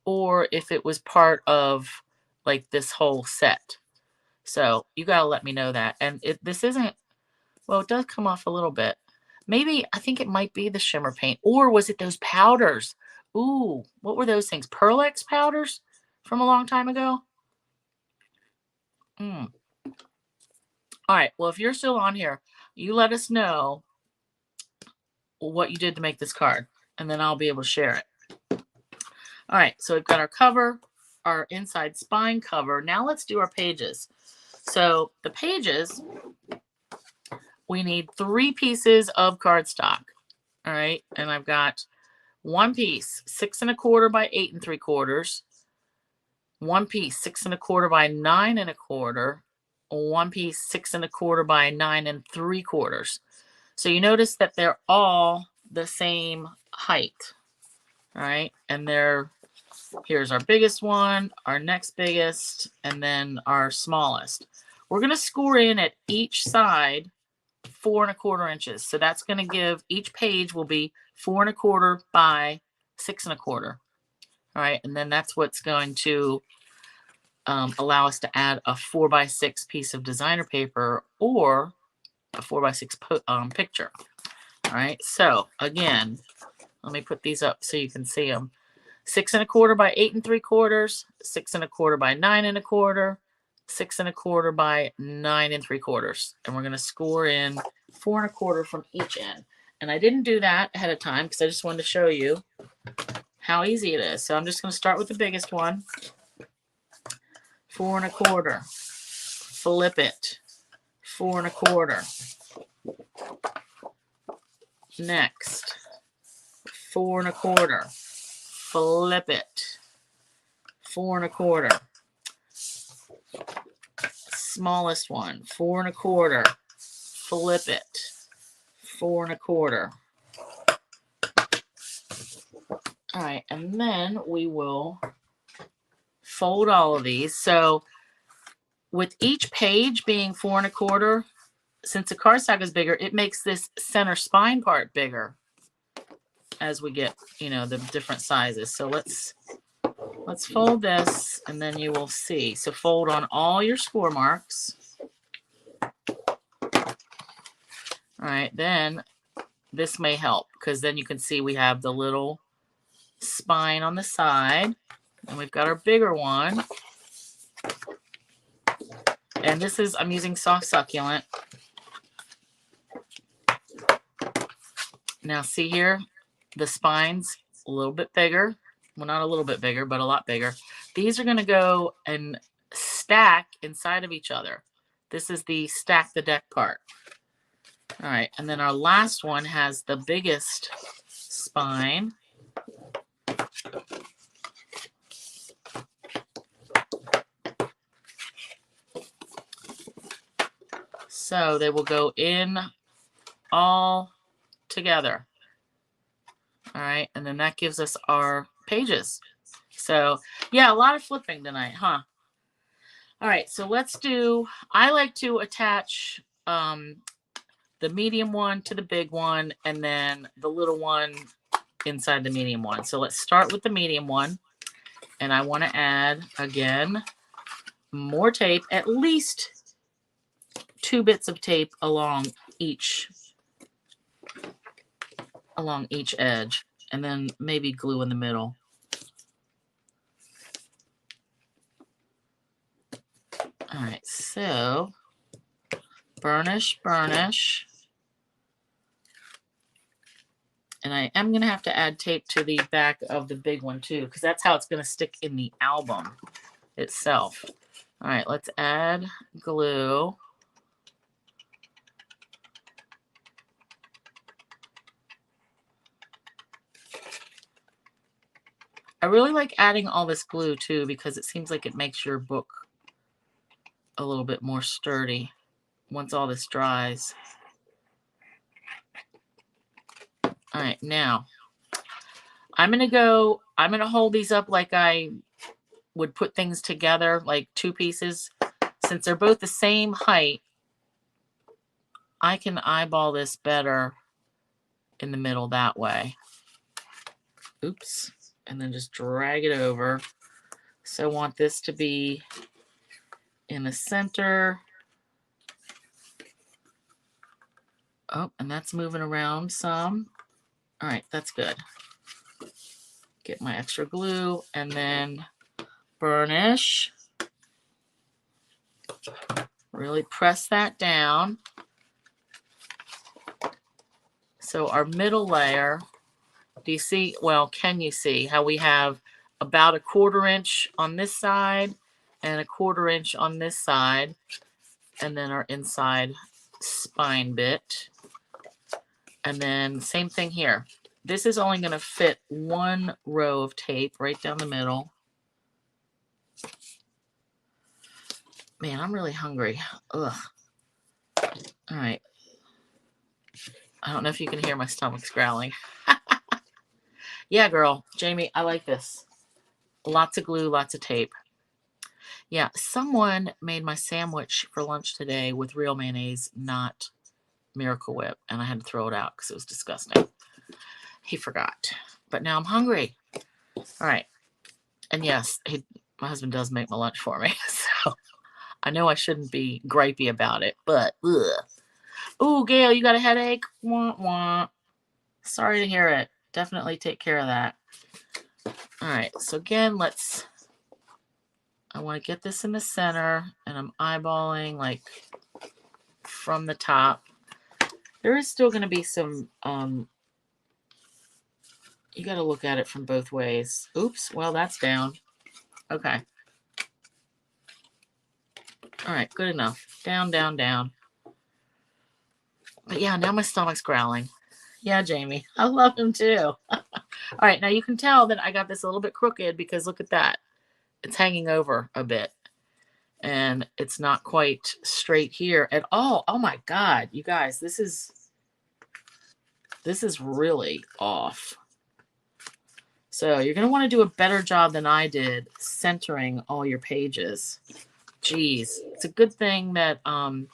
or if it was part of like this whole set. So you got to let me know that. And this isn't, well, it does come off a little bit. Maybe, I think it might be the shimmer paint, or was it those powders? Ooh, what were those things? Pearl-Ex powders from a long time ago? All right, well, if you're still on here, you let us know what you did to make this card, and then I'll be able to share it. All right, so we've got our cover, our inside spine cover. Now let's do our pages. So the pages, we need 3 pieces of cardstock. All right, and I've got one piece, 6 1/4 by 8 3/4. One piece, 6 1/4 by 9 1/4. One piece, 6 1/4 by 9 3/4. So you notice that they're all the same height. All right, and here's our biggest one, our next biggest, and then our smallest. We're going to score in at each side 4 1/4 inches. So that's going to give, each page will be 4 1/4 by 6 1/4. All right, and then that's what's going to allow us to add a 4 by 6 piece of designer paper or a 4 by 6 picture. All right, so again, let me put these up so you can see them. 6 1/4 by 8 3/4, 6 1/4 by 9 1/4, 6 1/4 by 9 3/4. And we're going to score in 4 1/4 from each end. And I didn't do that ahead of time because I just wanted to show you how easy it is. So I'm just going to start with the biggest one. 4 1/4. Flip it. 4 1/4. Next. 4 1/4. Flip it. 4 1/4. Smallest one. 4 1/4. Flip it. 4 1/4. All right, and then we will fold all of these. So with each page being 4 1/4, since the cardstock is bigger, it makes this center spine part bigger as we get, the different sizes. So let's fold this, and then you will see. So fold on all your score marks. All right, then this may help because then you can see we have the little spine on the side, and we've got our bigger one. And this is, I'm using soft succulent. Now see here, the spine's a little bit bigger. Well, not a little bit bigger, but a lot bigger. These are going to go and stack inside of each other. This is the stack the deck part. All right, and then our last one has the biggest spine. So they will go in all together. All right, and then that gives us our pages. So yeah, a lot of flipping tonight, huh? All right, so let's do, I like to attach the medium one to the big one, and then the little one inside the medium one. So let's start with the medium one. And I want to add, again, more tape, at least 2 bits of tape along each edge, and then maybe glue in the middle. All right, so burnish, burnish. And I am going to have to add tape to the back of the big one too, because that's how it's going to stick in the album itself. All right, let's add glue. I really like adding all this glue too, because it seems like it makes your book a little bit more sturdy once all this dries. All right, now I'm going to hold these up like I would put things together, like two pieces. Since they're both the same height, I can eyeball this better in the middle that way. Oops. And then just drag it over. So I want this to be in the center. Oh, and that's moving around some. All right, that's good. Get my extra glue and then burnish. Really press that down. So our middle layer, do you see, well, can you see how we have about a 1/4 inch on this side and a 1/4 inch on this side, and then our inside spine bit. And then same thing here. This is only going to fit one row of tape right down the middle. Man, I'm really hungry. Ugh. All right. I don't know if you can hear my stomach's growling. Yeah, girl. Jamie, I like this. Lots of glue, lots of tape. Yeah, someone made my sandwich for lunch today with real mayonnaise, not Miracle Whip, and I had to throw it out because it was disgusting. He forgot. But now I'm hungry. All right. And yes, my husband does make my lunch for me, so I know I shouldn't be gripey about it, but ugh. Ooh, Gail, you got a headache? Wah, wah. Sorry to hear it. Definitely take care of that. All right, so again, I want to get this in the center, and I'm eyeballing like from the top. There is still going to be some, you got to look at it from both ways. Oops, well, that's down. Okay. All right, good enough. Down, down, down. But yeah, now my stomach's growling. Yeah, Jamie, I love him too. All right, now you can tell that I got this a little bit crooked because look at that. It's hanging over a bit. And it's not quite straight here at all. Oh my God, you guys, this is really off. So you're going to want to do a better job than I did centering all your pages. Geez, it's a good thing that I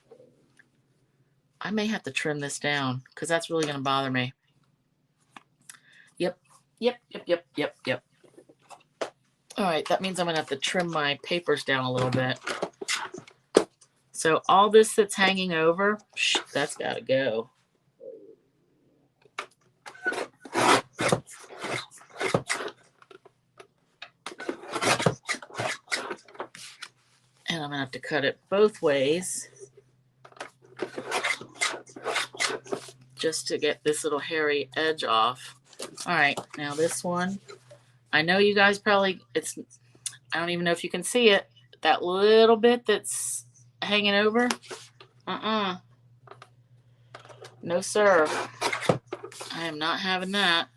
may have to trim this down because that's really going to bother me. Yep. All right, that means I'm going to have to trim my papers down a little bit. So all this that's hanging over, that's got to go. And I'm going to have to cut it both ways just to get this little hairy edge off. All right, now this one. I know you guys probably, I don't even know if you can see it. That little bit that's hanging over. No, sir. I am not having that.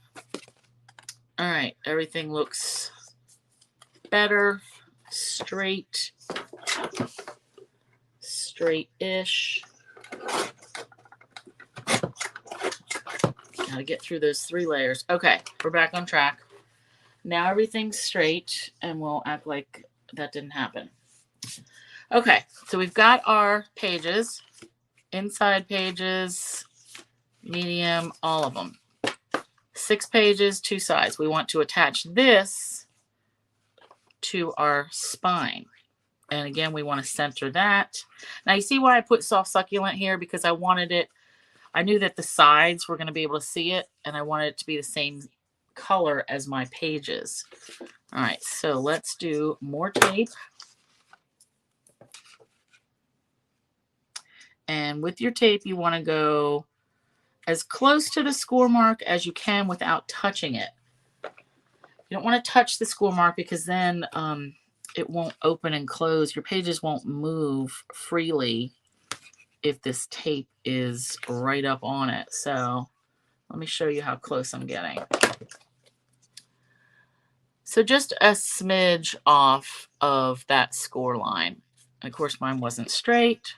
All right, everything looks better. Straight-ish. Gotta get through those 3 layers. Okay, we're back on track. Now everything's straight, and we'll act like that didn't happen. Okay, so we've got our pages, inside pages, medium, all of them. 6 pages, 2 sides. We want to attach this to our spine. And again, we want to center that. Now you see why I put soft succulent here? Because I wanted it, I knew that the sides were going to be able to see it, and I wanted it to be the same color as my pages. All right, so let's do more tape. And with your tape, you want to go as close to the score mark as you can without touching it. You don't want to touch the score mark because then it won't open and close. Your pages won't move freely if this tape is right up on it. So let me show you how close I'm getting. So just a smidge off of that score line. And of course, mine wasn't straight.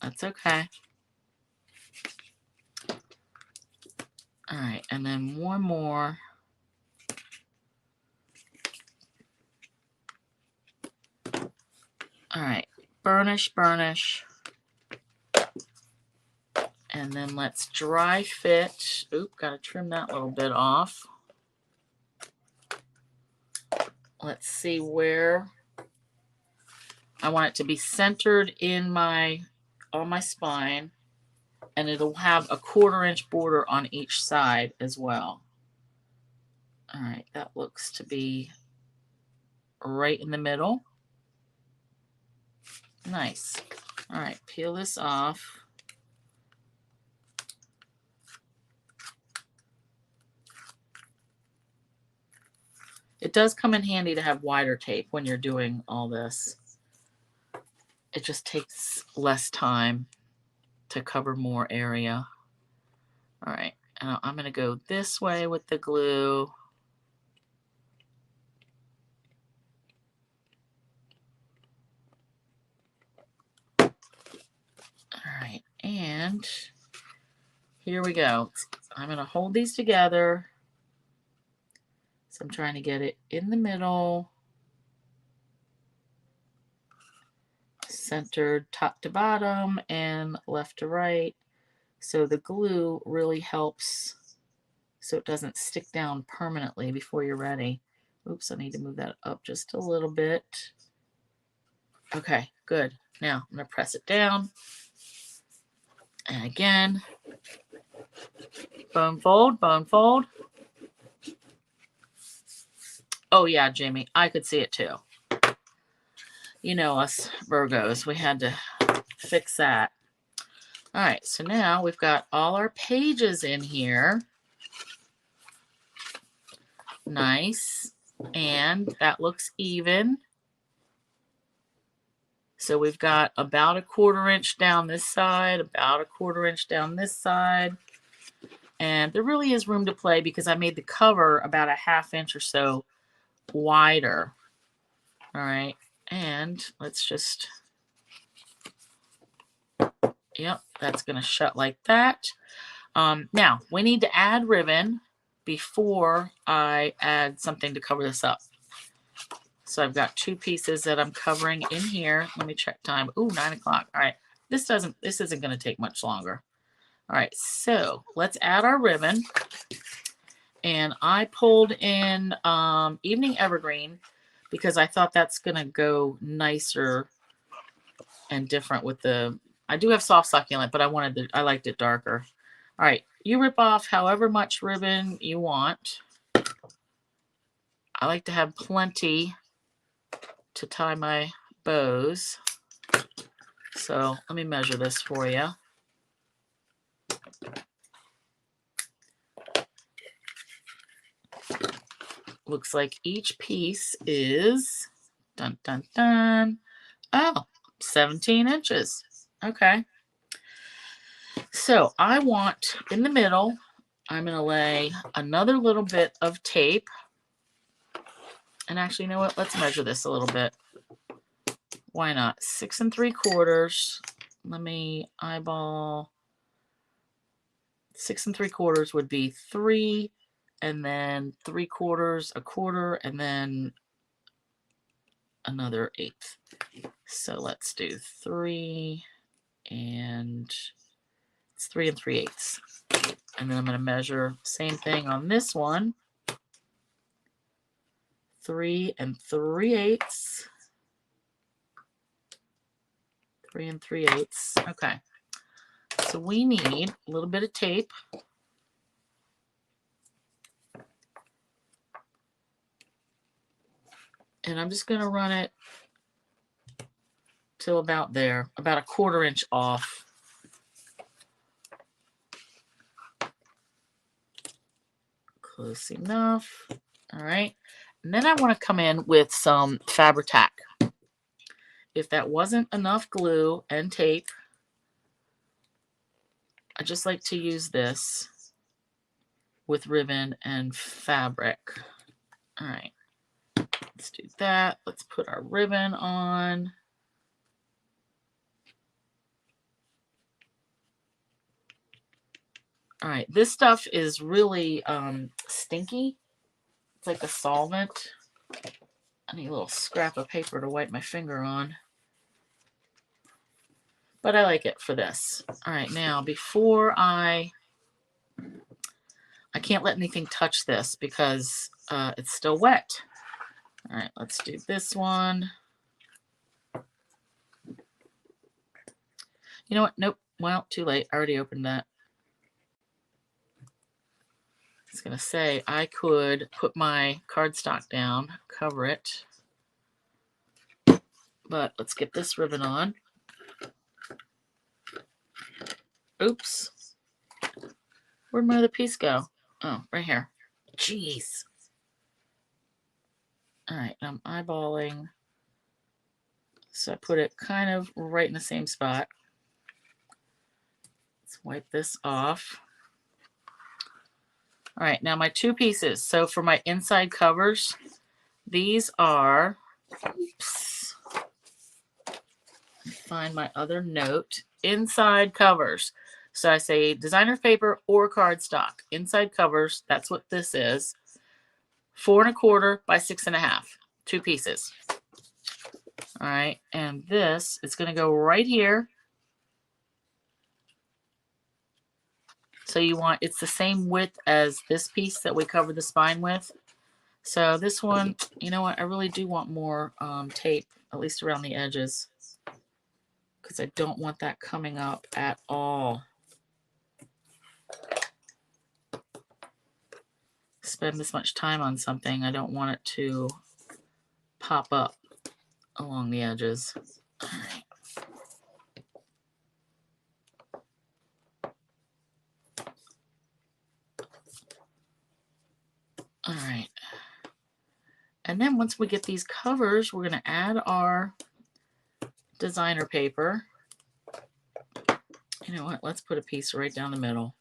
That's okay. All right, and then one more. All right, burnish, burnish. And then let's dry fit. Oop, got to trim that little bit off. Let's see where I want it to be centered in on my spine, and it'll have a 1/4 inch border on each side as well. All right, that looks to be right in the middle. Nice. All right, peel this off. It does come in handy to have wider tape when you're doing all this. It just takes less time to cover more area. All right, and I'm going to go this way with the glue. All right, and here we go. I'm going to hold these together. So I'm trying to get it in the middle, centered top to bottom and left to right. So the glue really helps so it doesn't stick down permanently before you're ready. Oops, I need to move that up just a little bit. Okay, good. Now I'm going to press it down. And again, bone fold, bone fold. Oh yeah, Jamie, I could see it too. You know us Virgos, we had to fix that. All right, so now we've got all our pages in here. Nice. And that looks even. So we've got about a 1/4 inch down this side, about a 1/4 inch down this side. And there really is room to play because I made the cover about a 1/2 inch or so wider. All right. And let's just, yep, that's going to shut like that. Now, we need to add ribbon before I add something to cover this up. So I've got 2 pieces that I'm covering in here. Let me check time. Ooh, 9 o'clock. All right. This isn't going to take much longer. All right. So let's add our ribbon. And I pulled in Evening Evergreen because I thought that's going to go nicer and different with the, I do have Soft Succulent, but I liked it darker. All right. You rip off however much ribbon you want. I like to have plenty to tie my bows. So let me measure this for you. Looks like each piece is, dun, dun, dun, oh, 17 inches. Okay. So I want, in the middle, I'm going to lay another little bit of tape. And actually, you know what? Let's measure this a little bit. Why not? 6 3/4. Let me eyeball. 6 3/4 would be 3, and then 3/4, a 1/4, and then another 1/8. So let's do 3, and it's 3 3/8. And then I'm going to measure same thing on this one. 3 3/8. 3 3/8. Okay. So we need a little bit of tape. And I'm just going to run it till about there, about a 1/4 inch off Close enough. All right. And then I want to come in with some Fabri-Tac. If that wasn't enough glue and tape, I just like to use this with ribbon and fabric. All right. Let's do that. Let's put our ribbon on. All right, this stuff is really stinky. It's like a solvent. I need a little scrap of paper to wipe my finger on. But I like it for this. All right, now before I can't let anything touch this because it's still wet. All right, let's do this one. You know what? Nope. Well, too late. I already opened that. I was going to say I could put my cardstock down, cover it. But let's get this ribbon on. Oops. Where'd my other piece go? Oh, right here. Jeez. All right, I'm eyeballing. So I put it kind of right in the same spot. Let's wipe this off. All right, now my two pieces. So for my inside covers, these are, oops, find my other note, inside covers. So I say designer paper or cardstock. Inside covers, that's what this is. 4 1/4 by 6 1/2, two pieces. All right, and this is going to go right here. So you want, it's the same width as this piece that we covered the spine with. So this one, you know what, I really do want more tape, at least around the edges, because I don't want that coming up at all. Spend this much time on something, I don't want it to pop up along the edges. All right. All right. And then once we get these covers, we're going to add our designer paper. You know what? Let's put a piece right down the middle.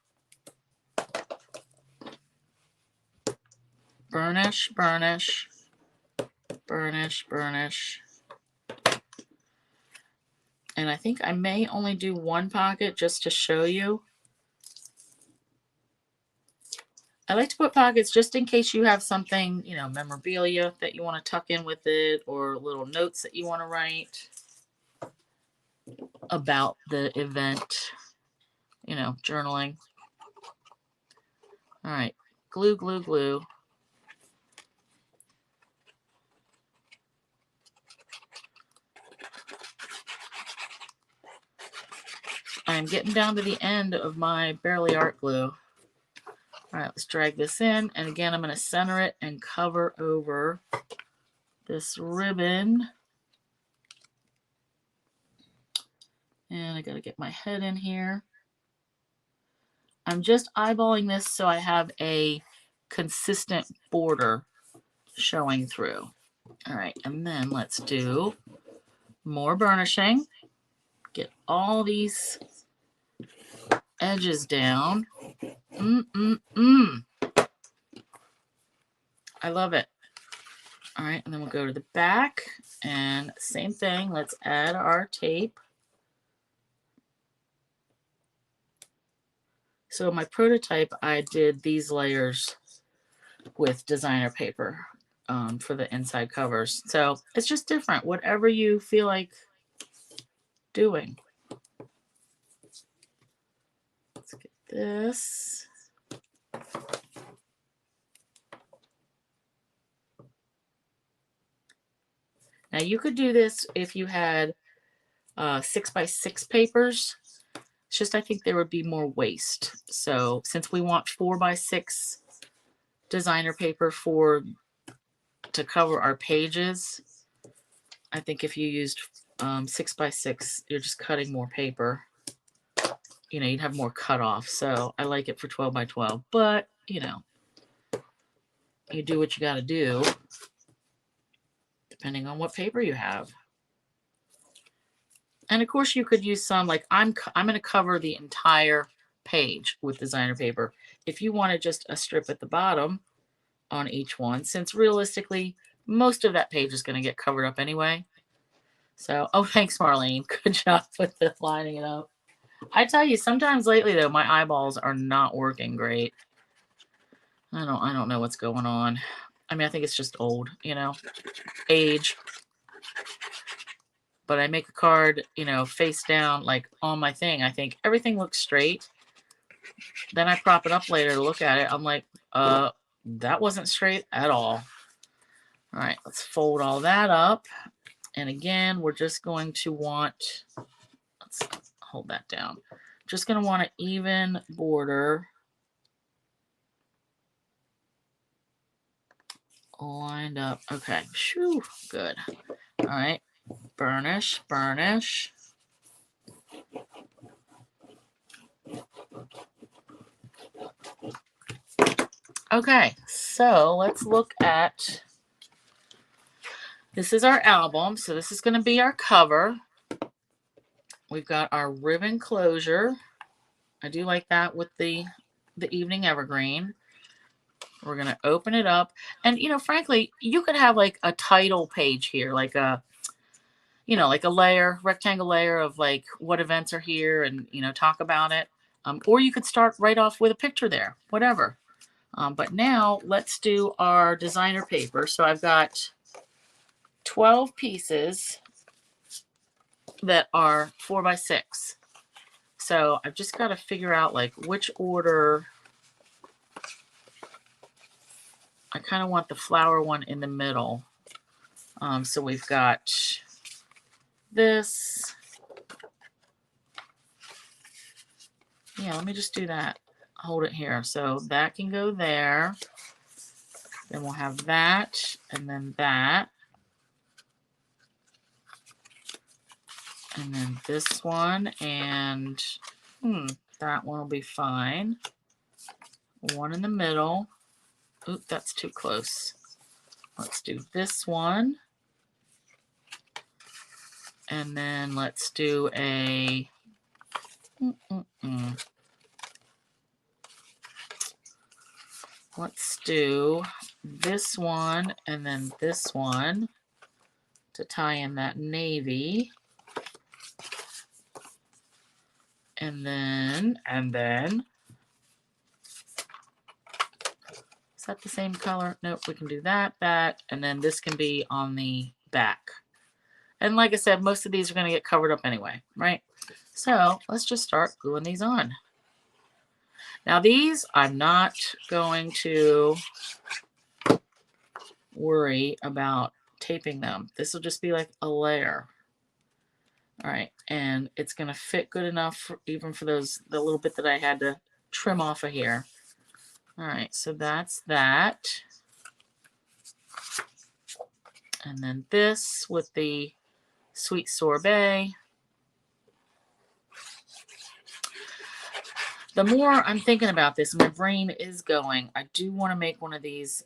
Burnish, burnish, burnish, burnish. And I think I may only do one pocket just to show you. I like to put pockets just in case you have something, you know, memorabilia that you want to tuck in with it, or little notes that you want to write about the event, you know, journaling. All right, glue, glue, glue. I'm getting down to the end of my Barely Art glue. All right, let's drag this in. And again, I'm going to center it and cover over this ribbon. And I got to get my head in here. I'm just eyeballing this so I have a consistent border showing through. All right, and then let's do more burnishing. Get all these edges down. I love it. All right, and then we'll go to the back, and same thing. Let's add our tape. So my prototype, I did these layers with designer paper for the inside covers. So it's just different, whatever you feel like doing. Let's get this. Now you could do this if you had 6x6 papers. It's just I think there would be more waste. So since we want 4x6 designer paper to cover our pages, I think if you used 6x6, you're just cutting more paper. You know, you'd have more cut off. So I like it for 12x12, but you know, you do what you got to do, depending on what paper you have. And of course you could use some, like I'm going to cover the entire page with designer paper. If you wanted just a strip at the bottom on each one, since realistically most of that page is going to get covered up anyway. So, oh, thanks Marlene. Good job with the lining it up. I tell you, sometimes lately though, my eyeballs are not working great. I don't know what's going on. I mean, I think it's just old, you know, age. But I make a card, you know, face down, like on my thing. I think everything looks straight. Then I prop it up later to look at it. I'm like, that wasn't straight at all. All right, let's fold all that up. And again, we're just going to want, let's hold that down. Just going to want an even border. Lined up. Okay, shoo, good. All right, burnish, burnish. Okay, so let's look at, this is our album. So this is going to be our cover. We've got our ribbon closure. I do like that with the evening evergreen. We're going to open it up. And, you know, frankly, you could have like a title page here, like a, you know, like a layer, rectangle layer of like what events are here and, you know, talk about it. Or you could start right off with a picture there, whatever. But now let's do our designer paper. So I've got 12 pieces that are 4x6. So I've just got to figure out like which order. I kind of want the flower one in the middle. So we've got this. Yeah, let me just do that. Hold it here. So that can go there. Then we'll have that and then that. And then this one and that one will be fine. One in the middle. Oop, that's too close. Let's do this one. And then let's do a let's do this one and then this one to tie in that navy. And then is that the same color? Nope, we can do that, and then this can be on the back. And like I said, most of these are going to get covered up anyway, right? So let's just start gluing these on. Now these, I'm not going to worry about taping them. This will just be like a layer. All right, and it's going to fit good enough for, even for the little bit that I had to trim off of here. All right, so that's that. And then this with the sweet sorbet. The more I'm thinking about this, my brain is going, I do want to make one of these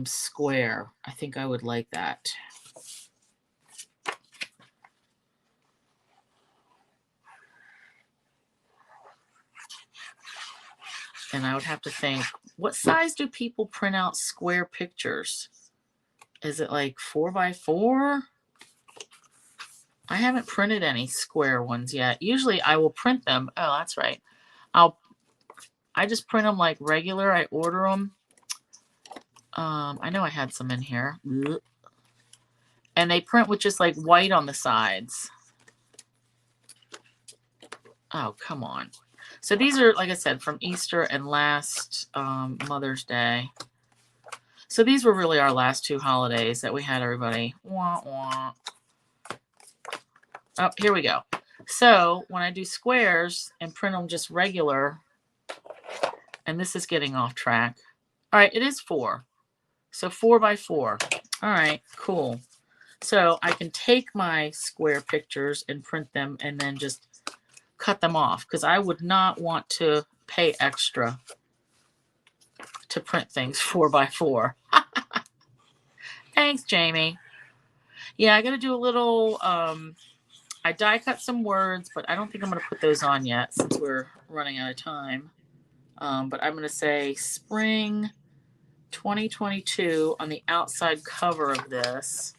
square. I think I would like that. And I would have to think, what size do people print out square pictures? Is it like 4x4? I haven't printed any square ones yet. Usually I will print them. Oh, that's right. I just print them like regular. I order them. I know I had some in here. And they print with just like white on the sides. Oh, come on. So these are, like I said, from Easter and last Mother's Day. So these were really our last two holidays that we had everybody. Wah, wah. Oh, here we go. So when I do squares and print them just regular, and this is getting off track. All right, it is 4. So 4x4. All right, cool. So I can take my square pictures and print them and then just cut them off because I would not want to pay extra to print things 4x4. Thanks, Jamie. Yeah, I got to do a little, I die cut some words, but I don't think I'm going to put those on yet since we're running out of time. But I'm going to say spring 2022 on the outside cover of this.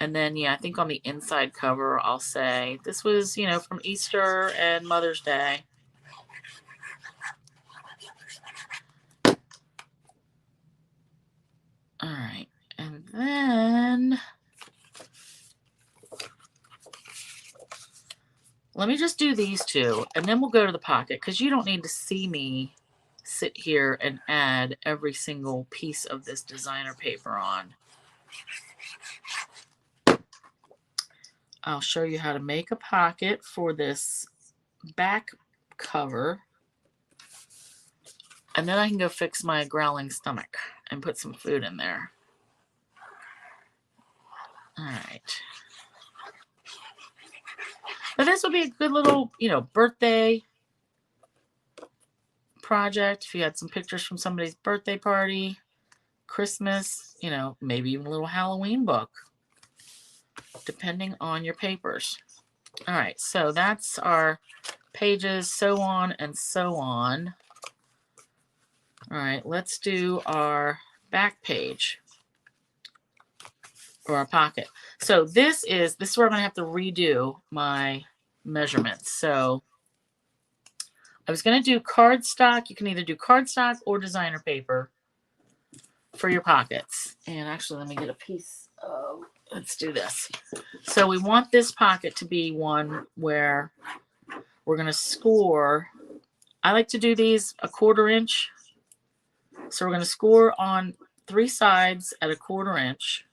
And then, yeah, I think on the inside cover, I'll say this was, you know, from Easter and Mother's Day. All right. And then let me just do these two, and then we'll go to the pocket, because you don't need to see me sit here and add every single piece of this designer paper on. I'll show you how to make a pocket for this back cover, and then I can go fix my growling stomach and put some food in there. All right. But this will be a good little, you know, birthday project. If you had some pictures from somebody's birthday party, Christmas, you know, maybe even a little Halloween book, depending on your papers. All right, so that's our pages, so on and so on. All right, let's do our back page or our pocket. So this is where I'm going to have to redo my measurements. So I was going to do cardstock. You can either do cardstock or designer paper for your pockets. And actually, let me get a piece of, let's do this. So we want this pocket to be one where we're going to score. I like to do these a 1/4 inch. So we're going to score on 3 sides at a 1/4 inch.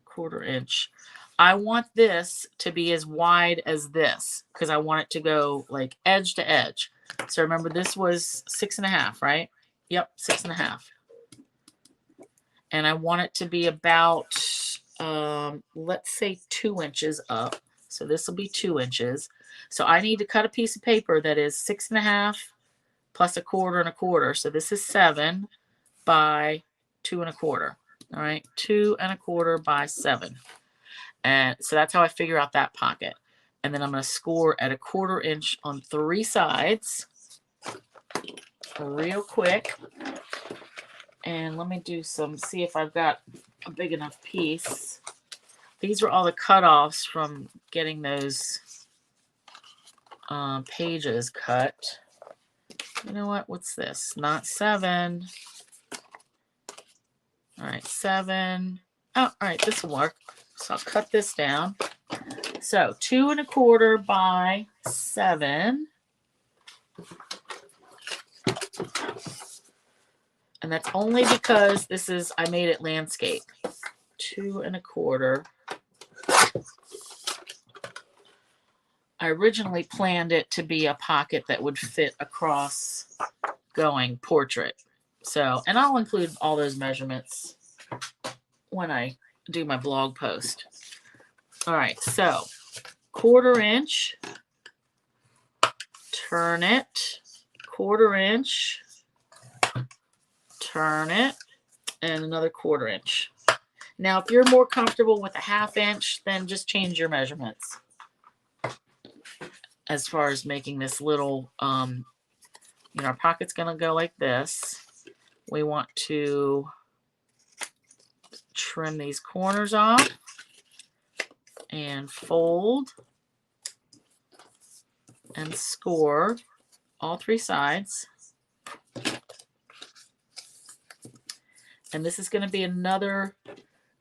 1/4 inch. I want this to be as wide as this because I want it to go like edge to edge. So remember, this was 6.5, right? Yep, 6.5. And I want it to be about, let's say 2 inches up. So this will be 2 inches. So I need to cut a piece of paper that is 6.5 plus 1/4 and 1/4. So this is 7 by 2 1/4. All right, 2 1/4 by 7. And so that's how I figure out that pocket. And then I'm going to score at a 1/4 inch on 3 sides real quick. And let me do some, see if I've got a big enough piece. These were all the cutoffs from getting those pages cut. You know what? What's this? Not 7. All right, 7. Oh, all right, this will work. So I'll cut this down. So 2 1/4 by 7. And that's only because this is, I made it landscape. 2 1/4. I originally planned it to be a pocket that would fit across going portrait. So, and I'll include all those measurements when I do my blog post. All right, so 1/4 inch, turn it, 1/4 inch, turn it, and another 1/4 inch. Now, if you're more comfortable with a 1/2 inch, then just change your measurements. As far as making this little, you know, our pocket's going to go like this. We want to trim these corners off and fold and score all 3 sides. And this is going to be another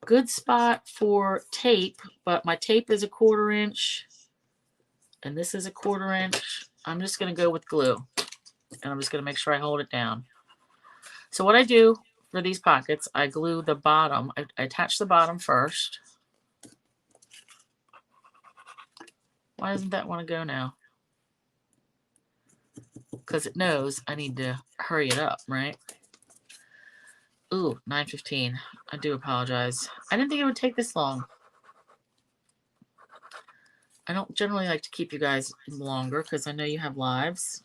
good spot for tape, but my tape is a 1/4 inch and this is a 1/4 inch. I'm just going to go with glue, and I'm just going to make sure I hold it down. So what I do for these pockets, I glue the bottom. I attach the bottom first. Why doesn't that want to go now? Because it knows I need to hurry it up, right? Ooh, 9:15. I do apologize. I didn't think it would take this long. I don't generally like to keep you guys longer because I know you have lives.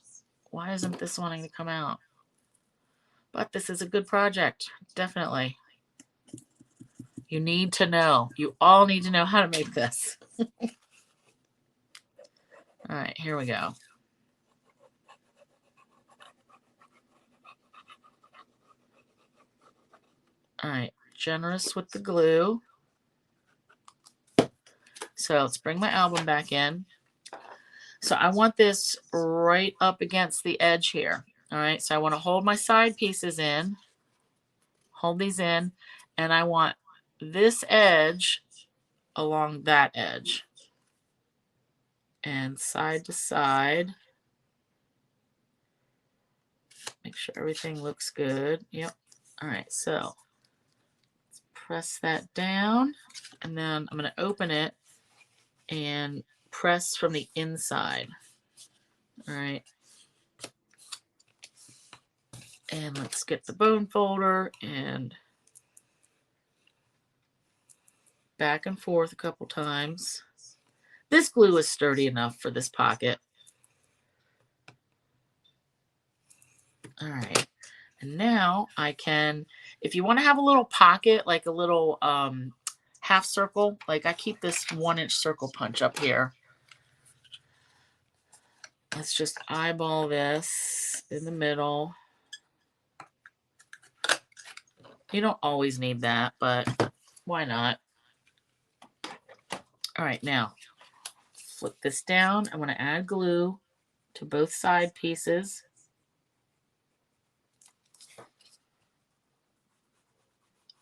Why isn't this wanting to come out? But this is a good project, definitely. You need to know. You all need to know how to make this. All right, here we go. All right, generous with the glue. So let's bring my album back in. So I want this right up against the edge here. All right, so I want to hold my side pieces in, hold these in, and I want this edge along that edge. And side to side. Make sure everything looks good. Yep. All right, so let's press that down, and then I'm going to open it and press from the inside. All right. And let's get the bone folder and back and forth a couple times. This glue is sturdy enough for this pocket. All right. And now I can, if you want to have a little pocket, like a little half circle, like I keep this 1-inch circle punch up here. Let's just eyeball this in the middle. You don't always need that, but why not? All right, now flip this down. I'm going to add glue to both side pieces.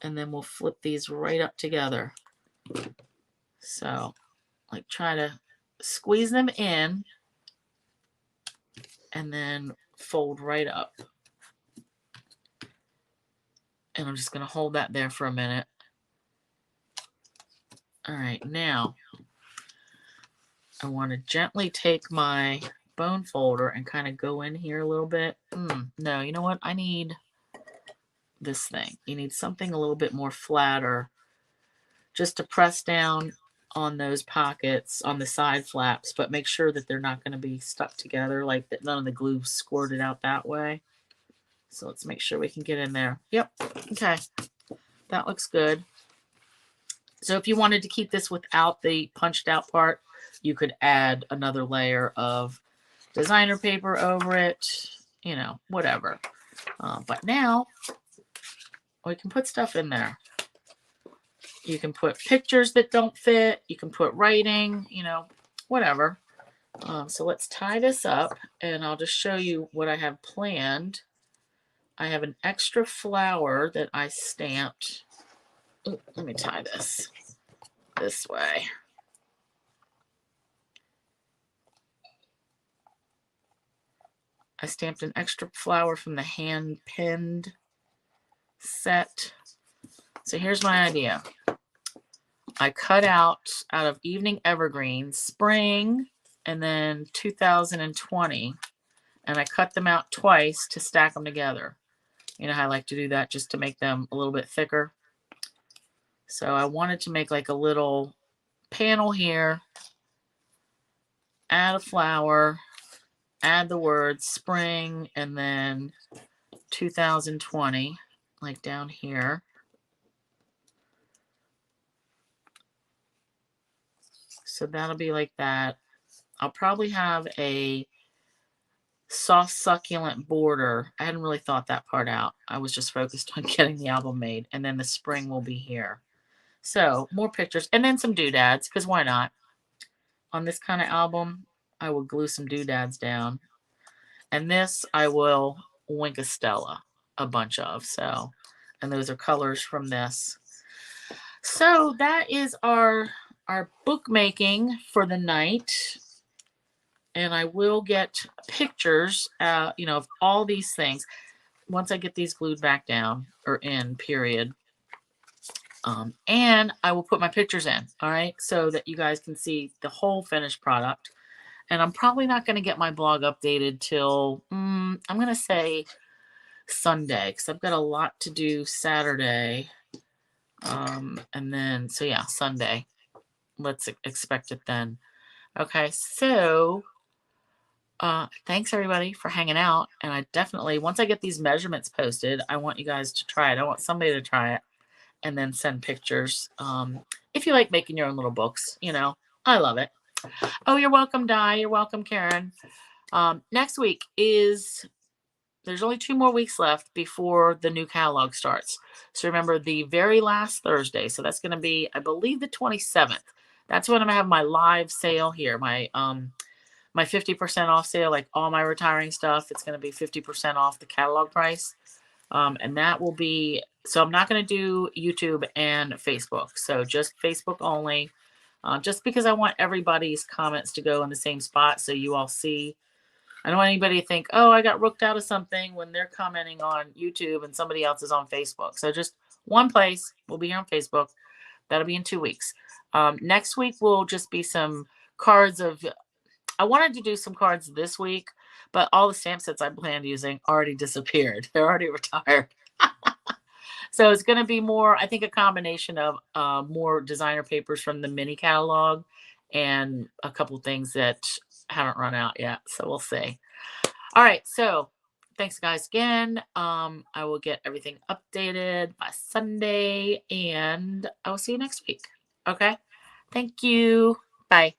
And then we'll flip these right up together. So, like, try to squeeze them in and then fold right up. And I'm just going to hold that there for a minute. All right, now I want to gently take my bone folder and kind of go in here a little bit. No, you know what? I need this thing. You need something a little bit more flatter just to press down on those pockets on the side flaps, but make sure that they're not going to be stuck together, like that none of the glue squirted out that way. So let's make sure we can get in there. Yep. Okay. That looks good. So if you wanted to keep this without the punched out part, you could add another layer of designer paper over it, you know, whatever. But now we can put stuff in there. You can put pictures that don't fit. You can put writing, you know, whatever. So let's tie this up, and I'll just show you what I have planned. I have an extra flower that I stamped. Ooh, let me tie this way. I stamped an extra flower from the hand-pinned set. So here's my idea. I cut out of Evening Evergreen, Spring, and then 2020. And I cut them out twice to stack them together. You know how I like to do that, just to make them a little bit thicker. So I wanted to make like a little panel here, add a flower, add the word spring, and then 2020, like down here. So that'll be like that. I'll probably have a soft succulent border. I hadn't really thought that part out. I was just focused on getting the album made, and then the spring will be here. So more pictures, and then some doodads, because why not? On this kind of album, I will glue some doodads down. And this I will Wink a Stella a bunch of. So, and those are colors from this. So that is our bookmaking for the night. And I will get pictures, you know, of all these things once I get these glued back down, or in, period. And I will put my pictures in, all right, so that you guys can see the whole finished product. And I'm probably not going to get my blog updated till, I'm going to say Sunday, because I've got a lot to do Saturday. And then, so yeah, Sunday. Let's expect it then. Okay, so thanks everybody for hanging out. And I definitely, once I get these measurements posted, I want you guys to try it. I want somebody to try it. and then send pictures. If you like making your own little books, I love it. Oh, you're welcome, Di. You're welcome, Karen. Next week there's only 2 more weeks left before the new catalog starts. So remember, the very last Thursday. So that's going to be, I believe, the 27th. That's when I'm going to have my live sale here. My 50% off sale, like all my retiring stuff. It's going to be 50% off the catalog price. And that will be, so I'm not going to do YouTube and Facebook. So just Facebook only. Just because I want everybody's comments to go in the same spot so you all see. I don't want anybody to think, oh, I got rooked out of something when they're commenting on YouTube and somebody else is on Facebook. So just one place. We'll be here on Facebook. That'll be in 2 weeks. Next week will just be some cards of, I wanted to do some cards this week, but all the stamp sets I planned using already disappeared. They're already retired. So it's going to be more, I think, a combination of more designer papers from the mini catalog and a couple things that haven't run out yet. So we'll see. All right. So thanks, guys, again. I will get everything updated by Sunday, and I will see you next week. Okay. Thank you. Bye.